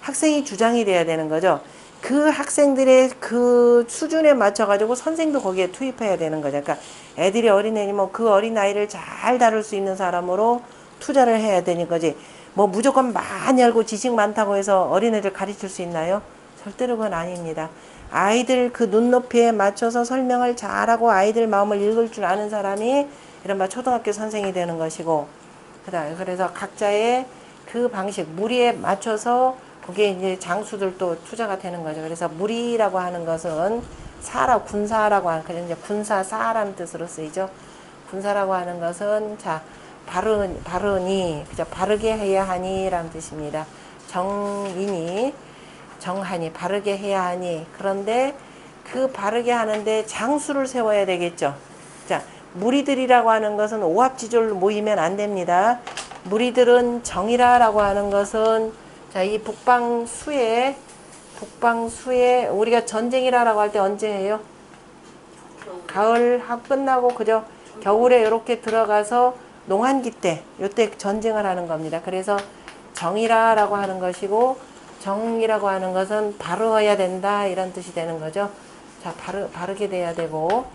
학생이 주장이 돼야 되는 거죠. 그 학생들의 그 수준에 맞춰가지고 선생도 거기에 투입해야 되는 거죠. 그러니까 애들이 어린애니면 그 어린 아이를 잘 다룰 수 있는 사람으로 투자를 해야 되는 거지. 뭐 무조건 많이 알고 지식 많다고 해서 어린애들 가르칠 수 있나요? 절대로 그건 아닙니다. 아이들 그 눈높이에 맞춰서 설명을 잘하고 아이들 마음을 읽을 줄 아는 사람이 이른바 초등학교 선생이 되는 것이고, 그래서 각자의 그 방식, 무리에 맞춰서 그게 이제 장수들도 투자가 되는 거죠. 그래서 무리라고 하는 것은 군사라고 하는, 그래서 이제 군사사라는 뜻으로 쓰이죠. 군사라고 하는 것은, 자, 바르니, 그죠? 바르게 해야 하니, 라는 뜻입니다. 정하니, 바르게 해야 하니. 그런데 그 바르게 하는데 장수를 세워야 되겠죠. 자, 무리들이라고 하는 것은 오합지졸로 모이면 안 됩니다. 무리들은 정이라고 하는 것은, 자, 이 북방수에 우리가 전쟁이라고 할 때 언제 해요? 가을 끝나고 그죠? 겨울에 이렇게 들어가서 농한기 때, 요때 전쟁을 하는 겁니다. 그래서 정이라고 하는 것이고, 정이라고 하는 것은 바르어야 된다, 이런 뜻이 되는 거죠. 자, 바르게 돼야 되고,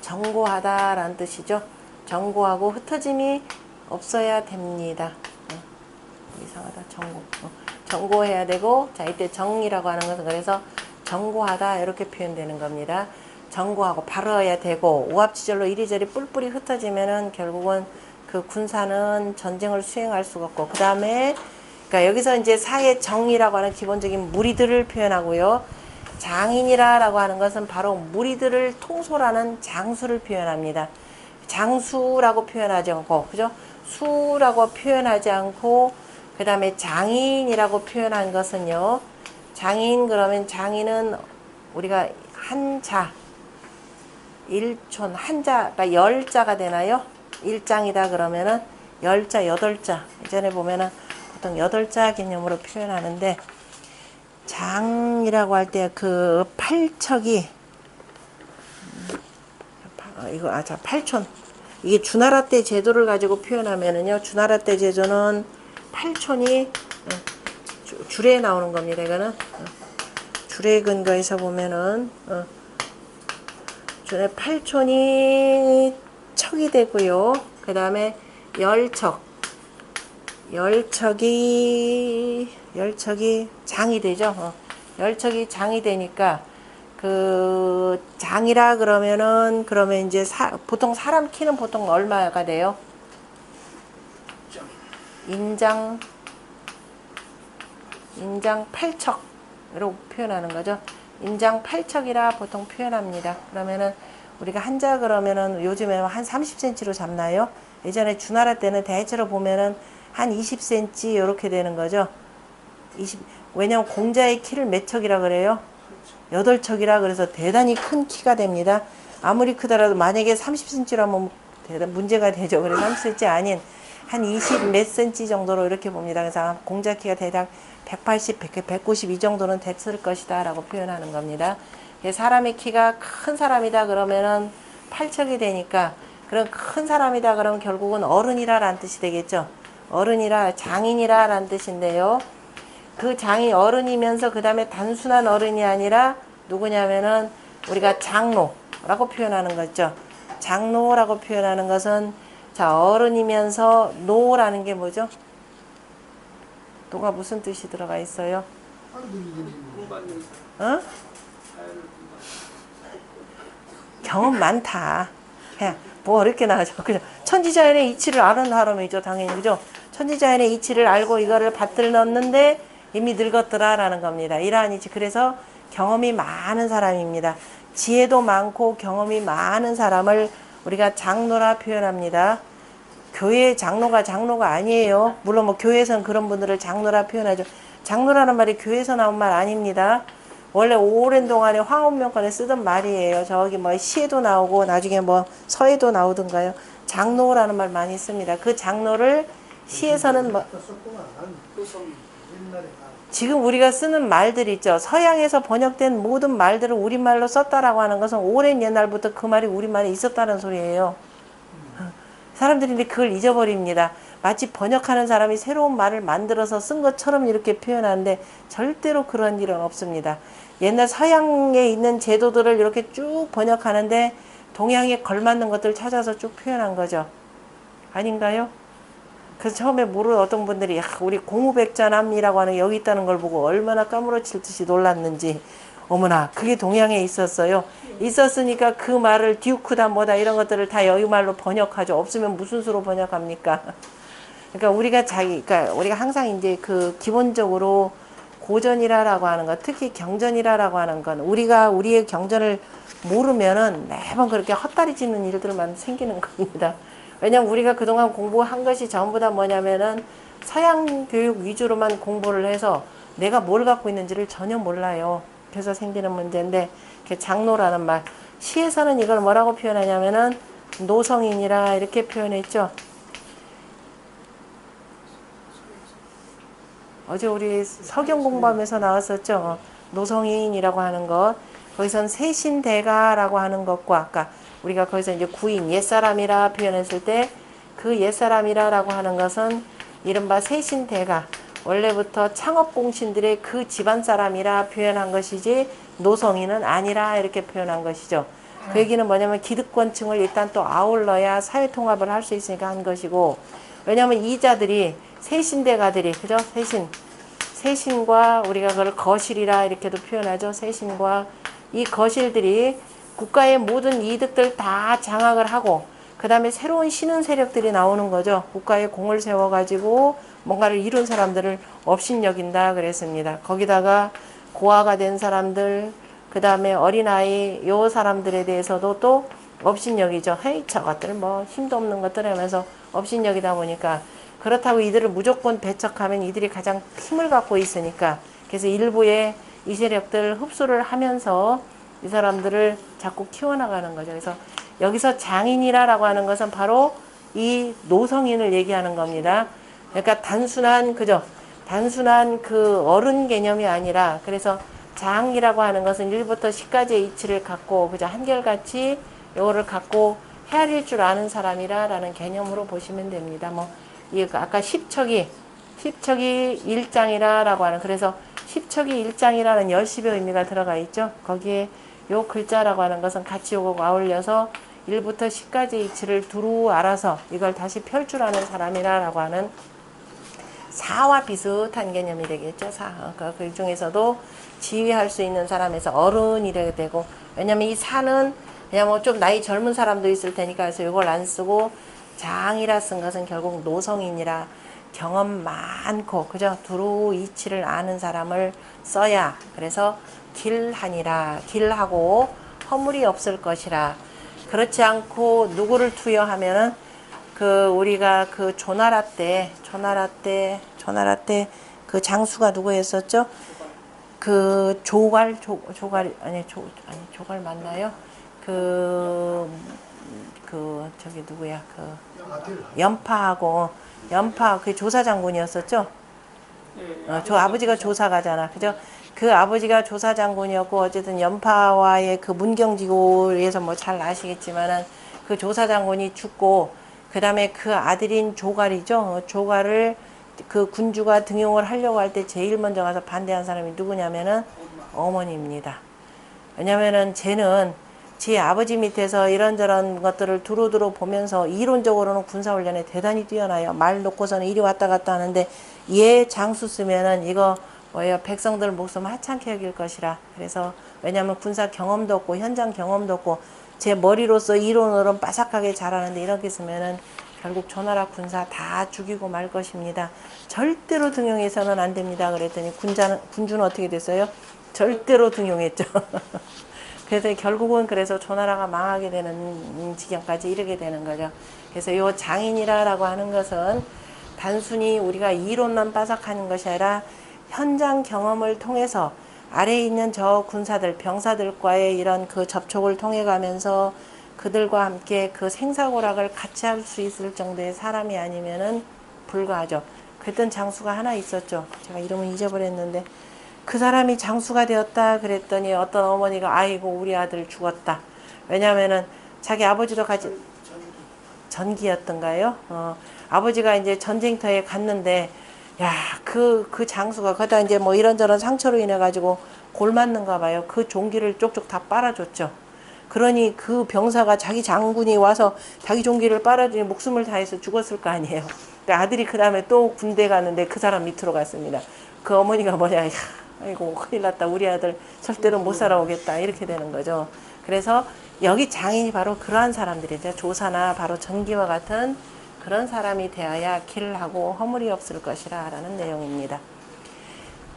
정고하다라는 뜻이죠. 정고하고 흩어짐이 없어야 됩니다. 이상하다. 정고해야 되고, 자, 이때 정이라고 하는 것은 그래서 정고하다 이렇게 표현되는 겁니다. 정고하고 바르어야 되고, 오합지졸로 이리저리 뿔뿔이 흩어지면은 결국은 그 군사는 전쟁을 수행할 수가 없고, 그 다음에 그러니까 여기서 이제 사회 정이라고 하는 기본적인 무리들을 표현하고요. 장인이라고 하는 것은 바로 무리들을 통솔하는 장수를 표현합니다. 장수라고 표현하지 않고, 그죠? 수라고 표현하지 않고, 그 다음에 장인이라고 표현한 것은요. 그러면 장인은 우리가 한자, 일촌, 그러니까 열자가 되나요? 일장이다 그러면은 열자, 여덟자. 예전에 보면은 보통 여덟자 개념으로 표현하는데, 장이라고 할 때 그 팔척이 자, 팔촌. 이게 주나라 때 제도를 가지고 표현하면은요, 주나라 때 제도는 팔촌이 줄에 나오는 겁니다. 이거는 줄에 근거해서 보면은 줄에 팔촌이 척이 되고요. 그 다음에 열척이 장이 되죠. 열척이 장이 되니까 그 장이라 그러면 이제 보통 사람 키는 보통 얼마가 돼요? 인장 8척으로 표현하는 거죠. 인장 8척이라 보통 표현합니다. 그러면은 우리가 한자 그러면은 요즘에는 한 30cm로 잡나요? 예전에 주나라 때는 대체로 보면은 한 20cm 이렇게 되는 거죠. 왜냐면 공자의 키를 몇 척이라 그래요? 8척이라 그래서 대단히 큰 키가 됩니다. 아무리 크더라도 만약에 30cm라면 문제가 되죠. 그래서 30cm 아닌 한 20 몇 cm 정도로 이렇게 봅니다. 그래서 공자 키가 대략 180, 190 이 정도는 됐을 것이다 라고 표현하는 겁니다. 사람의 키가 큰 사람이다 그러면은 8척이 되니까, 그런 큰 사람이다 그러면 결국은 어른이라 라는 뜻이 되겠죠. 어른이라, 장인이라 라는 뜻인데요. 그 장이 어른이면서 그 다음에 단순한 어른이 아니라 누구냐면은 우리가 장로라고 표현하는 거죠. 장로라고 표현하는 것은, 자, 어른이면서 노라는 게 뭐죠? 노가 무슨 뜻이 들어가 있어요? 어? 경험 많다. 그냥 뭐 어렵게 나가죠. 그죠? 천지자연의 이치를 아는 사람이죠, 당연히. 그죠? 천지자연의 이치를 알고 이거를 밭을 넣었는데 이미 늙었더라라는 겁니다. 이러한 이치. 그래서 경험이 많은 사람입니다. 지혜도 많고 경험이 많은 사람을 우리가 장로라 표현합니다. 교회 장로가 아니에요. 물론 뭐 교회에서는 그런 분들을 장로라 표현하죠. 장로라는 말이 교회에서 나온 말 아닙니다. 원래 오랜 동안에 황혼명관에 쓰던 말이에요. 저기 뭐 시에도 나오고 나중에 뭐 서에도 나오던가요. 장로라는 말 많이 씁니다. 그 장로를 시에서는 뭐 지금 우리가 쓰는 말들 있죠. 서양에서 번역된 모든 말들을 우리말로 썼다라고 하는 것은 오랜 옛날부터 그 말이 우리말에 있었다는 소리예요. 사람들이 근데 그걸 잊어버립니다. 마치 번역하는 사람이 새로운 말을 만들어서 쓴 것처럼 이렇게 표현하는데 절대로 그런 일은 없습니다. 옛날 서양에 있는 제도들을 이렇게 쭉 번역하는데 동양에 걸맞는 것들을 찾아서 쭉 표현한 거죠. 아닌가요? 그래서 처음에 모르는 어떤 분들이 우리 공우백전함이라고 하는 게 여기 있다는 걸 보고 얼마나 까무러칠 듯이 놀랐는지, 어머나 그게 동양에 있었어요. 있었으니까 그 말을 듀크다 뭐다 이런 것들을 다 여기 말로 번역하죠. 없으면 무슨 수로 번역합니까? 그러니까 그러니까 우리가 항상 이제 그 기본적으로 고전이라고 하는 것, 특히 경전이라고 하는 건 우리의 경전을 모르면은 매번 그렇게 헛다리 짚는 일들만 생기는 겁니다. 왜냐면 우리가 그동안 공부한 것이 전부 다 뭐냐면은 서양 교육 위주로만 공부를 해서 내가 뭘 갖고 있는지를 전혀 몰라요. 그래서 생기는 문제인데, 장로라는 말, 시에서는 이걸 뭐라고 표현하냐면은 노성인이라 이렇게 표현했죠. 어제 우리 서경 공부하면서 나왔었죠. 노성인이라고 하는 것. 거기선 세신대가라고 하는 것과 아까 우리가 거기서 이제 구인, 옛사람이라 표현했을 때 그 옛사람이라고 하는 것은 이른바 세신대가, 원래부터 창업공신들의 그 집안 사람이라 표현한 것이지 노성인은 아니라 이렇게 표현한 것이죠. 그 얘기는 뭐냐면 기득권층을 일단 또 아울러야 사회통합을 할 수 있으니까 한 것이고, 왜냐하면 이자들이 세신대가들이, 그죠? 세신과 우리가 그걸 거실이라 이렇게도 표현하죠. 세신과 이 거실들이 국가의 모든 이득들 다 장악을 하고, 그 다음에 새로운 신흥 세력들이 나오는 거죠. 국가에 공을 세워가지고 뭔가를 이룬 사람들을 업신여긴다 그랬습니다. 거기다가 고아가 된 사람들, 그 다음에 어린아이, 요 사람들에 대해서도 또 업신여기죠. 헤이, 저것들 뭐 힘도 없는 것들 하면서 업신여기다 보니까, 그렇다고 이들을 무조건 배척하면 이들이 가장 힘을 갖고 있으니까, 그래서 일부의 이 세력들 흡수를 하면서 이 사람들을 자꾸 키워나가는 거죠. 그래서 여기서 장인이라고 하는 것은 바로 이 노성인을 얘기하는 겁니다. 그러니까 단순한 그 어른 개념이 아니라, 그래서 장이라고 하는 것은 1부터 10까지의 이치를 갖고 그저 한결같이 요거를 갖고 헤아릴 줄 아는 사람이라는 개념으로 보시면 됩니다. 뭐 이 아까 십척이 일장이라고 하는, 그래서 십척이 일장이라는 열십의 의미가 들어가 있죠. 거기에 요 글자라고 하는 것은 같이 요거가 아울려서 1부터 10까지 이치를 두루 알아서 이걸 다시 펼 줄 아는 사람이라고 하는 사와 비슷한 개념이 되겠죠. 그 중에서도 지휘할 수 있는 사람에서 어른이 되게 되고, 왜냐면 이 사는 그냥 뭐 좀 나이 젊은 사람도 있을 테니까 그래서 이걸 안 쓰고, 장이라 쓴 것은 결국 노성인이라 경험 많고 그죠, 두루 이치를 아는 사람을 써야, 그래서 길하니라, 길하고 허물이 없을 것이라. 그렇지 않고 누구를 투여하면은 그 우리가 그 조나라 때 그 장수가 누구였었죠? 그 조갈 맞나요? 그 저기 누구야? 그 연파 그 조사 장군이었었죠? 저 아버지가 조사가잖아. 그죠? 그 아버지가 조사 장군이었고, 어쨌든 연파와의 그 문경지고에서 뭐 잘 아시겠지만은 그 조사 장군이 죽고, 그 다음에 그 아들인 조갈이죠. 조갈을 그 군주가 등용을 하려고 할 때 제일 먼저 가서 반대한 사람이 누구냐면은 어머니입니다. 왜냐면은 쟤는 제 아버지 밑에서 이런저런 것들을 두루두루 보면서 이론적으로는 군사훈련에 대단히 뛰어나요. 말 놓고서는 이리 왔다 갔다 하는데, 얘 장수 쓰면은 이거 뭐예요? 백성들 목숨 하찮게 여길 것이라. 그래서 왜냐하면 군사 경험도 없고 현장 경험도 없고 제 머리로서 이론으로는 빠삭하게 잘하는데 이렇게 쓰면은 결국 조나라 군사 다 죽이고 말 것입니다. 절대로 등용해서는 안 됩니다. 그랬더니 군주는 어떻게 됐어요? 절대로 등용했죠. 그래서 결국은 그래서 조나라가 망하게 되는 지경까지 이르게 되는 거죠. 그래서 이 장인이라고 하는 것은 단순히 우리가 이론만 빠삭하는 것이 아니라 현장 경험을 통해서 아래에 있는 저 군사들, 병사들과의 이런 그 접촉을 통해 가면서 그들과 함께 그 생사고락을 같이 할 수 있을 정도의 사람이 아니면은 불가하죠. 그랬던 장수가 하나 있었죠. 제가 이름은 잊어버렸는데 그 사람이 장수가 되었다 그랬더니 어떤 어머니가 아이고 우리 아들 죽었다. 왜냐하면은 자기 아버지도 같이 전기였던가요? 아버지가 이제 전쟁터에 갔는데 야, 그 장수가 거기다 이제 뭐 이런저런 상처로 인해 가지고 골 맞는가 봐요. 그 종기를 쪽쪽 다 빨아줬죠. 그러니 그 병사가 자기 장군이 와서 자기 종기를 빨아주니 목숨을 다해서 죽었을 거 아니에요. 근데 아들이 그 다음에 또 군대 갔는데 그 사람 밑으로 갔습니다. 그 어머니가 뭐냐, 야, 아이고 큰일 났다. 우리 아들 절대로 못 살아오겠다. 이렇게 되는 거죠. 그래서 여기 장인이 바로 그러한 사람들이죠. 조사나 바로 전기와 같은 그런 사람이 되어야 길을 하고 허물이 없을 것이라 라는 내용입니다.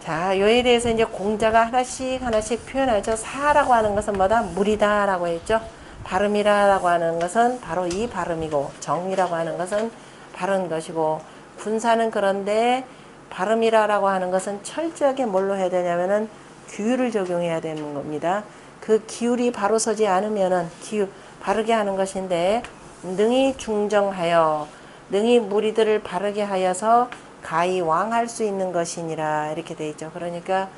자, 요에 대해서 이제 공자가 하나씩 표현하죠. 사라고 하는 것은 뭐다? 물이다 라고 했죠. 발음이라고 하는 것은 바로 이 발음이고, 정이라고 하는 것은 바른 것이고, 군사는 그런데 발음이라고 하는 것은 철저하게 뭘로 해야 되냐면은 규율을 적용해야 되는 겁니다. 그 기율이 바로 서지 않으면은 바르게 하는 것인데, 능히 중정하여, 능히 무리들을 바르게 하여서 가히 왕할 수 있는 것이니라 이렇게 돼 있죠. 그러니까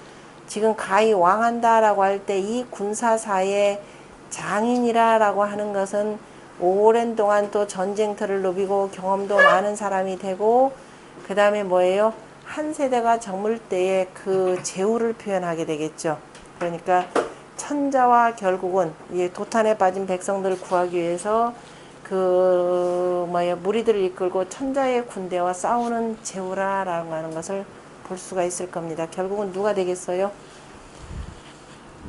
지금 가히 왕한다라고 할 때 이 군사사의 장인이라고 하는 것은 오랜 동안 또 전쟁터를 누비고 경험도 많은 사람이 되고 그 다음에 뭐예요? 한 세대가 저물 때의 그 제후를 표현하게 되겠죠. 그러니까 천자와 결국은 이 도탄에 빠진 백성들을 구하기 위해서 무리들을 이끌고 천자의 군대와 싸우는 제후라라고 하는 것을 볼 수가 있을 겁니다. 결국은 누가 되겠어요?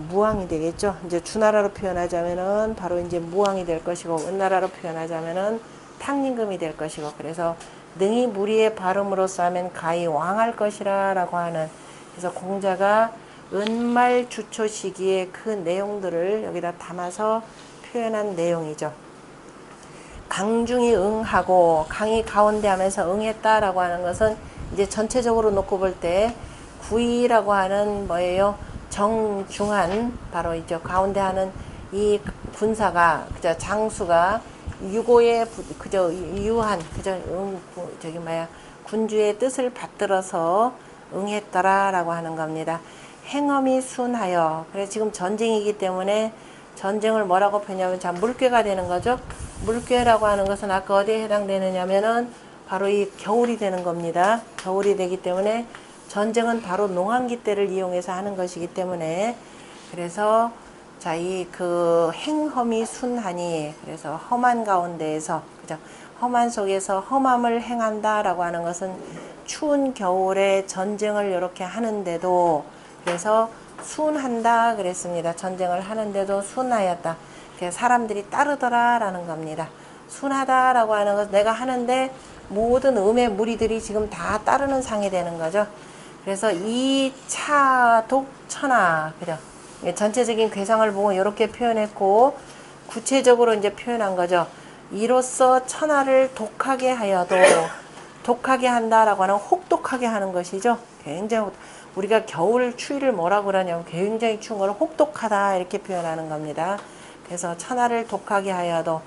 무왕이 되겠죠. 이제 주나라로 표현하자면은 바로 이제 무왕이 될 것이고, 은나라로 표현하자면은 탕림금이 될 것이고, 그래서 능히 무리의 발음으로써 하면 가히 왕할 것이라라고 하는, 그래서 공자가 은말 주초 시기의 그 내용들을 여기다 담아서 표현한 내용이죠. 강중이 응하고 강이 가운데 하면서 응했다라고 하는 것은 이제 전체적으로 놓고 볼 때 구이라고 하는 뭐예요? 정중한 바로 이제 가운데 하는 이 군사가 그저 장수가 유고의 그저 유한 그저 군주의 뜻을 받들어서 응했더라라고 하는 겁니다. 행엄이 순하여. 그래서 지금 전쟁이기 때문에 전쟁을 뭐라고 표현하면 자 물괴가 되는 거죠. 물괴라고 하는 것은 아까 어디에 해당되느냐면은 바로 이 겨울이 되는 겁니다. 겨울이 되기 때문에 전쟁은 바로 농한기 때를 이용해서 하는 것이기 때문에 그래서 자 이 그 행험이 순하니 그래서 험한 가운데에서 그죠? 험한 속에서 험함을 행한다라고 하는 것은 추운 겨울에 전쟁을 이렇게 하는데도 그래서 순한다 그랬습니다. 전쟁을 하는데도 순하였다. 사람들이 따르더라라는 겁니다. 순하다라고 하는 것은 내가 하는데 모든 음의 무리들이 지금 다 따르는 상이 되는 거죠. 그래서 이 차독천하 그죠? 전체적인 괴상을 보고 이렇게 표현했고 구체적으로 이제 표현한 거죠. 이로써 천하를 독하게 하여도 독하게 한다라고 하는 혹독하게 하는 것이죠. 굉장히 우리가 겨울 추위를 뭐라고 그러냐면 굉장히 추운 걸 혹독하다 이렇게 표현하는 겁니다. 그래서 천하를 독하게 하여도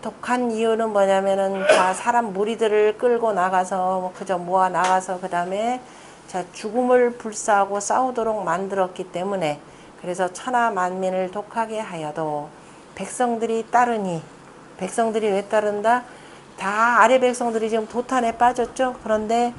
독한 이유는 뭐냐면은 다 사람 무리들을 끌고 나가서 그저 모아 나가서 그 다음에 자 죽음을 불사하고 싸우도록 만들었기 때문에 그래서 천하 만민을 독하게 하여도 백성들이 따르니 백성들이 왜 따른다? 다 아래 백성들이 지금 도탄에 빠졌죠. 그런데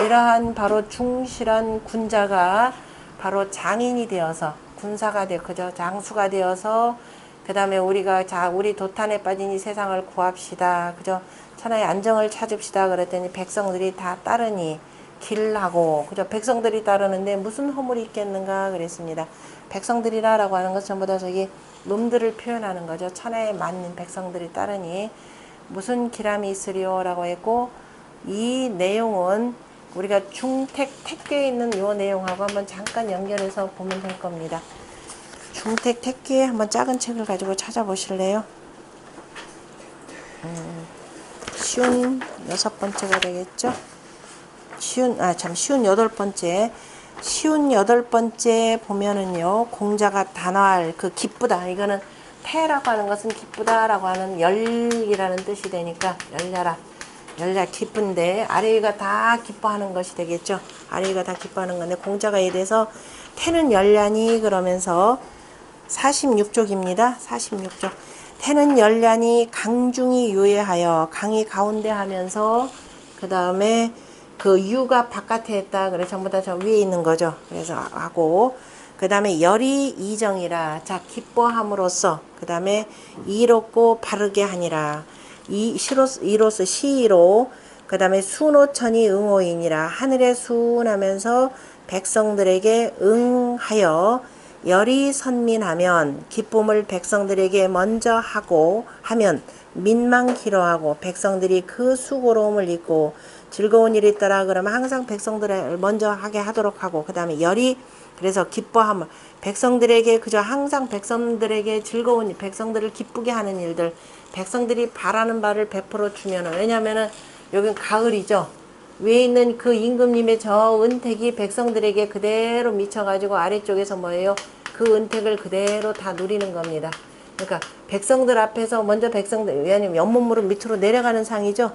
이러한 바로 충실한 군자가 바로 장인이 되어서 군사가 되어 그죠 장수가 되어서 그 다음에 우리가 자 우리 도탄에 빠진 이 세상을 구합시다 그죠 천하의 안정을 찾읍시다 그랬더니 백성들이 다 따르니 길하고 그죠 백성들이 따르는데 무슨 허물이 있겠는가 그랬습니다. 백성들이라고 하는 것 전부 다 저기 놈들을 표현하는 거죠. 천하에 맞는 백성들이 따르니 무슨 기람이 있으리요 라고 했고 이 내용은 우리가 중택 택교에 있는 이 내용하고 한번 잠깐 연결해서 보면 될 겁니다. 중택 택교에 한번 작은 책을 가지고 찾아보실래요? 쉬운 6번째가 되겠죠? 쉬운 8번째. 쉬운 8번째 보면은요, 공자가 단화할 그 기쁘다. 이거는 태라고 하는 것은 기쁘다라고 하는 열이라는 뜻이 되니까 열려라. 열라 기쁜데 아래 위가 다 기뻐하는 것이 되겠죠. 아래 위가 다 기뻐하는 건데 공자가 이에 대해서 태는 열냐니 그러면서 46쪽입니다. 46쪽. 태는 열냐니 강중이 유예하여 강이 가운데 하면서 그 다음에 그 유가 바깥에 있다. 그래서 전부 다 저 위에 있는 거죠. 그래서 하고 그 다음에 열이 이정이라. 자 기뻐함으로써 그 다음에 이롭고 바르게 하니라. 이로서 시로 그 다음에 순호천이 응호이니라. 하늘에 순하면서 백성들에게 응하여 열이 선민하면 기쁨을 백성들에게 먼저 하고 하면 민망 기로하고 백성들이 그 수고로움을 잊고 즐거운 일이 있더라 그러면 항상 백성들을 먼저 하게 하도록 하고 그 다음에 열이 그래서 기뻐함을 백성들에게 그저 항상 백성들에게 즐거운 일, 백성들을 기쁘게 하는 일들 백성들이 바라는 바를 베풀어 주면은 왜냐면은 여긴 가을이죠. 위에 있는 그 임금님의 저 은택이 백성들에게 그대로 미쳐가지고 아래쪽에서 뭐예요? 그 은택을 그대로 다 누리는 겁니다. 그러니까 백성들 앞에서 먼저 백성들 왜냐면 연못물은 밑으로 내려가는 상이죠.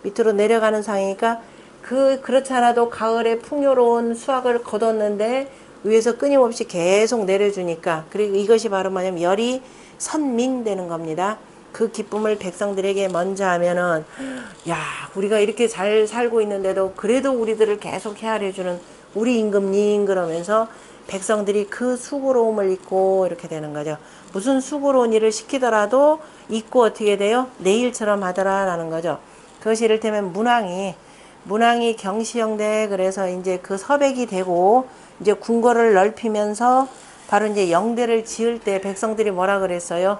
밑으로 내려가는 상이니까 그렇지 않아도 가을에 풍요로운 수확을 거뒀는데 위에서 끊임없이 계속 내려주니까 그리고 이것이 바로 뭐냐면 열이 선민되는 겁니다. 그 기쁨을 백성들에게 먼저 하면은 야 우리가 이렇게 잘 살고 있는데도 그래도 우리들을 계속 헤아려주는 우리 임금님 그러면서 백성들이 그 수고로움을 잊고 이렇게 되는 거죠. 무슨 수고로운 일을 시키더라도 잊고 어떻게 돼요? 내일처럼 하더라라는 거죠. 그것이 이를테면 문왕이 경시영대 그래서 이제 그 서백이 되고 이제 궁궐을 넓히면서 바로 이제 영대를 지을 때 백성들이 뭐라 그랬어요?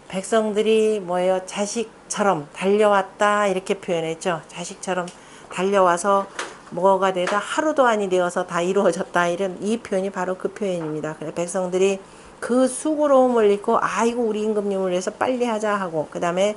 백성들이 뭐예요? 자식처럼 달려왔다 이렇게 표현했죠. 자식처럼 달려와서 뭐가 되다 하루도 아니 되어서 다 이루어졌다 이런 이 표현이 바로 그 표현입니다. 그래서 백성들이 그 수고로움을 잊고 아이고 우리 임금님을 위해서 빨리 하자 하고 그 다음에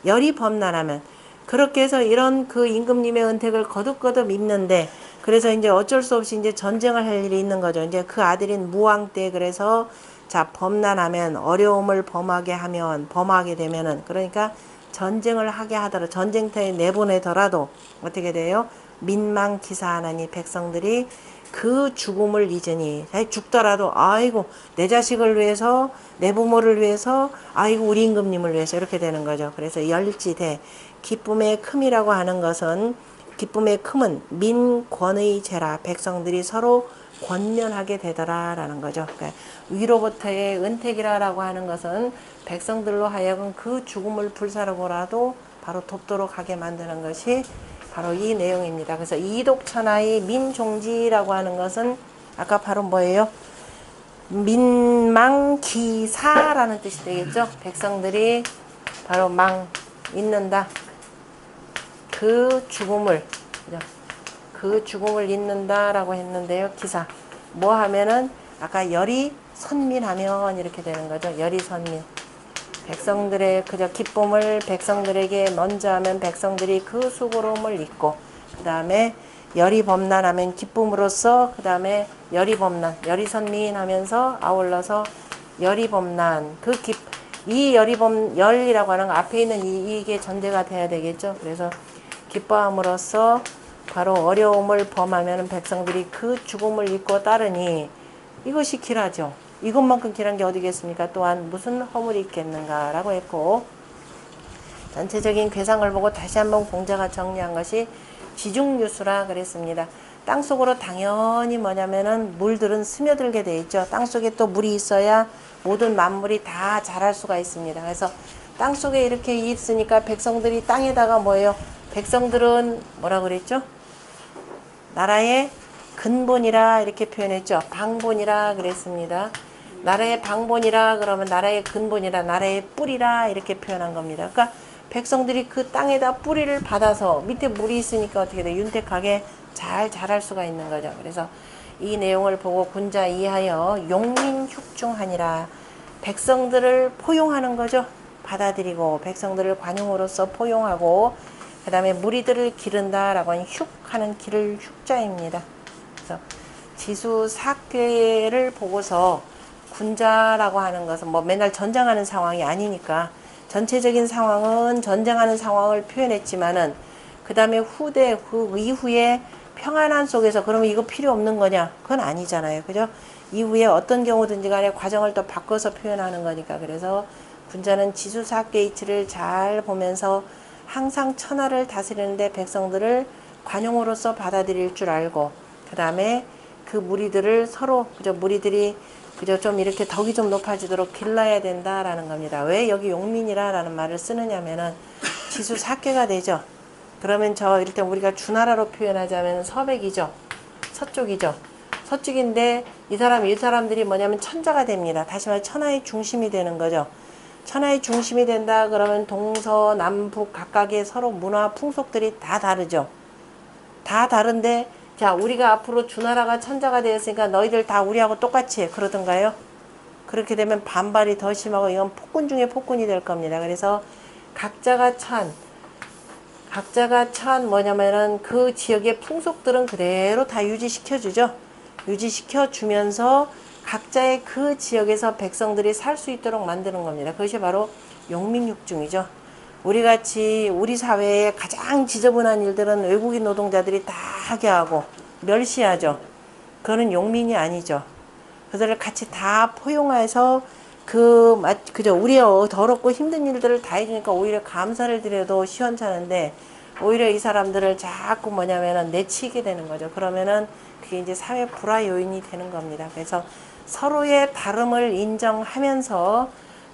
열이 범람하면 그렇게 해서 이런 그 임금님의 은택을 거듭거듭 입는데 그래서 이제 어쩔 수 없이 이제 전쟁을 할 일이 있는 거죠. 이제 그 아들인 무왕 때 그래서 자 범난하면 어려움을 범하게 되면은 그러니까 전쟁을 하게 하더라도 전쟁터에 내보내더라도 어떻게 돼요? 민망 기사하나니 백성들이 그 죽음을 잊으니 죽더라도 아이고 내 자식을 위해서 내 부모를 위해서 아이고 우리 임금님을 위해서 이렇게 되는 거죠. 그래서 열지대 기쁨의 큼이라고 하는 것은 기쁨의 큼은 민권의 죄라 백성들이 서로 권면하게 되더라라는 거죠. 그러니까 위로부터의 은택이라고 하는 것은 백성들로 하여금 그 죽음을 불사르고라도 바로 돕도록 하게 만드는 것이 바로 이 내용입니다. 그래서 이독천하의 민종지라고 하는 것은 아까 바로 뭐예요? 민망기사라는 뜻이 되겠죠. 백성들이 바로 잊는다. 그 죽음을 잊는다라고 했는데요. 기사 뭐 하면은 아까 열이 선민하면 이렇게 되는 거죠. 열이 선민 백성들의 그저 기쁨을 백성들에게 먼저 하면 백성들이 그 수고로움을 잊고 그 다음에 열이 범난하면 기쁨으로써 그 다음에 열이 선민하면서 아울러서 열이 범난 열이라고 하는 거 앞에 있는 이게 전제가 돼야 되겠죠. 그래서 기뻐함으로써 바로 어려움을 범하면 백성들이 그 죽음을 잊고 따르니 이것이 길하죠. 이것만큼 길한 게 어디겠습니까? 또한 무슨 허물이 있겠는가라고 했고 전체적인 괴상을 보고 다시 한번 공자가 정리한 것이 지중유수라 그랬습니다. 땅속으로 당연히 뭐냐면은 물들은 스며들게 돼 있죠. 땅속에 또 물이 있어야 모든 만물이 다 자랄 수가 있습니다. 그래서 땅속에 이렇게 있으니까 백성들이 땅에다가 뭐예요? 백성들은 뭐라 그랬죠? 나라의 근본이라 이렇게 표현했죠. 방본이라 그랬습니다. 나라의 방본이라 그러면 나라의 근본이라 나라의 뿌리라 이렇게 표현한 겁니다. 그러니까 백성들이 그 땅에다 뿌리를 받아서 밑에 물이 있으니까 어떻게 돼? 윤택하게 잘 자랄 수가 있는 거죠. 그래서 이 내용을 보고 군자 이하여 용민육중하니라 백성들을 포용하는 거죠. 받아들이고 백성들을 관용으로서 포용하고 그 다음에 무리들을 기른다라고 하는 흉하는 길을 흉자입니다. 그래서 지수사괴를 보고서 군자라고 하는 것은 뭐 맨날 전쟁하는 상황이 아니니까 전체적인 상황은 전쟁하는 상황을 표현했지만은 그 다음에 후대, 그 이후에 평안한 속에서 그러면 이거 필요 없는 거냐? 그건 아니잖아요. 그죠? 이후에 어떤 경우든지 간에 과정을 또 바꿔서 표현하는 거니까. 그래서 군자는 지수사학계 이치를 잘 보면서 항상 천하를 다스리는데 백성들을 관용으로서 받아들일 줄 알고, 그 다음에 그 무리들을 서로, 그죠? 무리들이 그죠? 좀 이렇게 덕이 좀 높아지도록 길러야 된다라는 겁니다. 왜 여기 용민이라는 말을 쓰느냐면은 지수사학계가 되죠. 그러면 이럴 때 우리가 주나라로 표현하자면 서백이죠. 서쪽이죠. 서쪽인데 이 사람들이 뭐냐면 천자가 됩니다. 다시 말해 천하의 중심이 되는 거죠. 천하의 중심이 된다 그러면 동서남북 각각의 서로 문화 풍속들이 다 다르죠. 다 다른데 자 우리가 앞으로 주나라가 천자가 되었으니까 너희들 다 우리하고 똑같이 해. 그러던가요? 그렇게 되면 반발이 더 심하고 이건 폭군 중에 폭군이 될 겁니다. 그래서 각자가 뭐냐면은 그 지역의 풍속들은 그대로 다 유지시켜 주죠. 유지시켜 주면서 각자의 그 지역에서 백성들이 살 수 있도록 만드는 겁니다. 그것이 바로 용민육중이죠. 우리같이 우리 사회의 가장 지저분한 일들은 외국인 노동자들이 다 하게 하고 멸시하죠. 그거는 용민이 아니죠. 그들을 같이 다 포용해서 그죠. 우리의 더럽고 힘든 일들을 다 해주니까 오히려 감사를 드려도 시원찮은데 오히려 이 사람들을 자꾸 뭐냐면은 내치게 되는 거죠. 그러면은 그게 이제 사회 불화 요인이 되는 겁니다. 그래서 서로의 다름을 인정하면서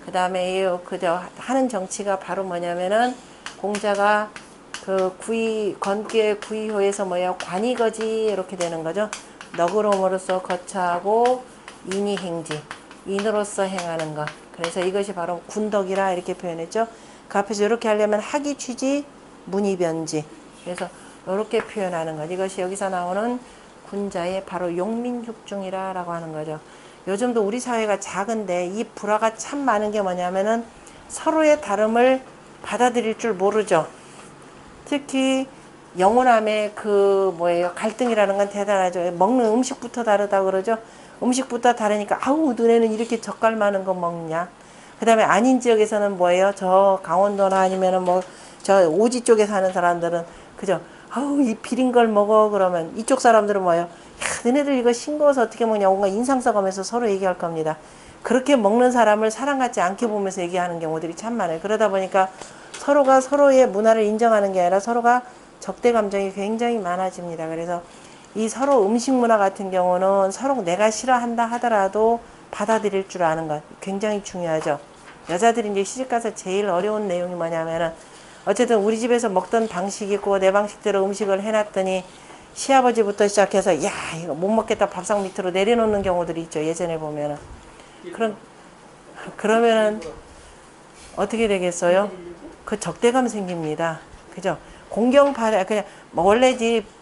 그 다음에 그저 하는 정치가 바로 뭐냐면은 공자가 그 건기의 구의호에서 관이거지 이렇게 되는 거죠. 너그러움으로써 거처하고 인이행지. 인으로서 행하는 것. 그래서 이것이 바로 군덕이라 이렇게 표현했죠. 그 앞에서 이렇게 하려면 학이 취지, 문이 변지. 그래서 이렇게 표현하는 것. 이것이 여기서 나오는 군자의 바로 용민육중이라고 하는 거죠. 요즘도 우리 사회가 작은데 이 불화가 참 많은 게 뭐냐면은 서로의 다름을 받아들일 줄 모르죠. 특히 영혼함의 갈등이라는 건 대단하죠. 먹는 음식부터 다르다고 그러죠. 음식부터 다르니까 아우 너네는 이렇게 젓갈 많은 거 먹냐. 그 다음에 아닌 지역에서는 저 강원도나 아니면은 저 오지 쪽에 사는 사람들은 그죠. 아우 이 비린 걸 먹어 그러면 이쪽 사람들은 야 너네들 이거 싱거워서 어떻게 먹냐. 뭔가 인상 써가면서 서로 얘기할 겁니다. 그렇게 먹는 사람을 사랑하지 않게 보면서 얘기하는 경우들이 참 많아요. 그러다 보니까 서로가 서로의 문화를 인정하는 게 아니라 서로가 적대 감정이 굉장히 많아집니다. 그래서 이 서로 음식 문화 같은 경우는 서로 내가 싫어한다 하더라도 받아들일 줄 아는 것 굉장히 중요하죠. 여자들이 이제 시집가서 제일 어려운 내용이 뭐냐면은 어쨌든 우리 집에서 먹던 방식이 있고 내 방식대로 음식을 해놨더니 시아버지부터 시작해서 야 이거 못 먹겠다 밥상 밑으로 내려놓는 경우들이 있죠. 예전에 보면은 그러면은 어떻게 되겠어요? 그 적대감 생깁니다. 그죠? 그냥 원래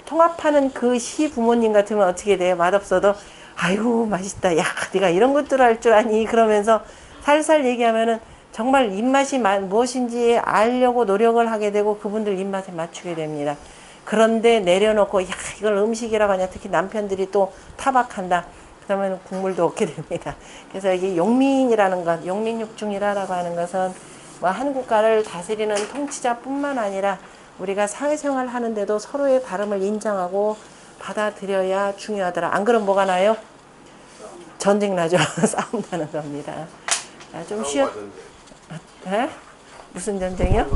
통합하는 그 시부모님 같으면 어떻게 돼요? 맛없어도 아이고 맛있다. 야 네가 이런 것들 할 줄 아니? 그러면서 살살 얘기하면은 정말 입맛이 무엇인지 알려고 노력을 하게 되고 그분들 입맛에 맞추게 됩니다. 그런데 내려놓고 야 이걸 음식이라고 하냐. 특히 남편들이 또 타박한다. 그러면 국물도 없게 됩니다. 그래서 이게 용민이라는 것, 용민육중이라고 하는 것은 한 국가를 다스리는 통치자뿐만 아니라 우리가 사회생활 하는데도 서로의 다름을 인정하고 받아들여야 중요하더라. 안 그럼 뭐가 나요? 전쟁 나죠. 싸움 나는 겁니다. 좀 쉬어. 무슨 전쟁이요?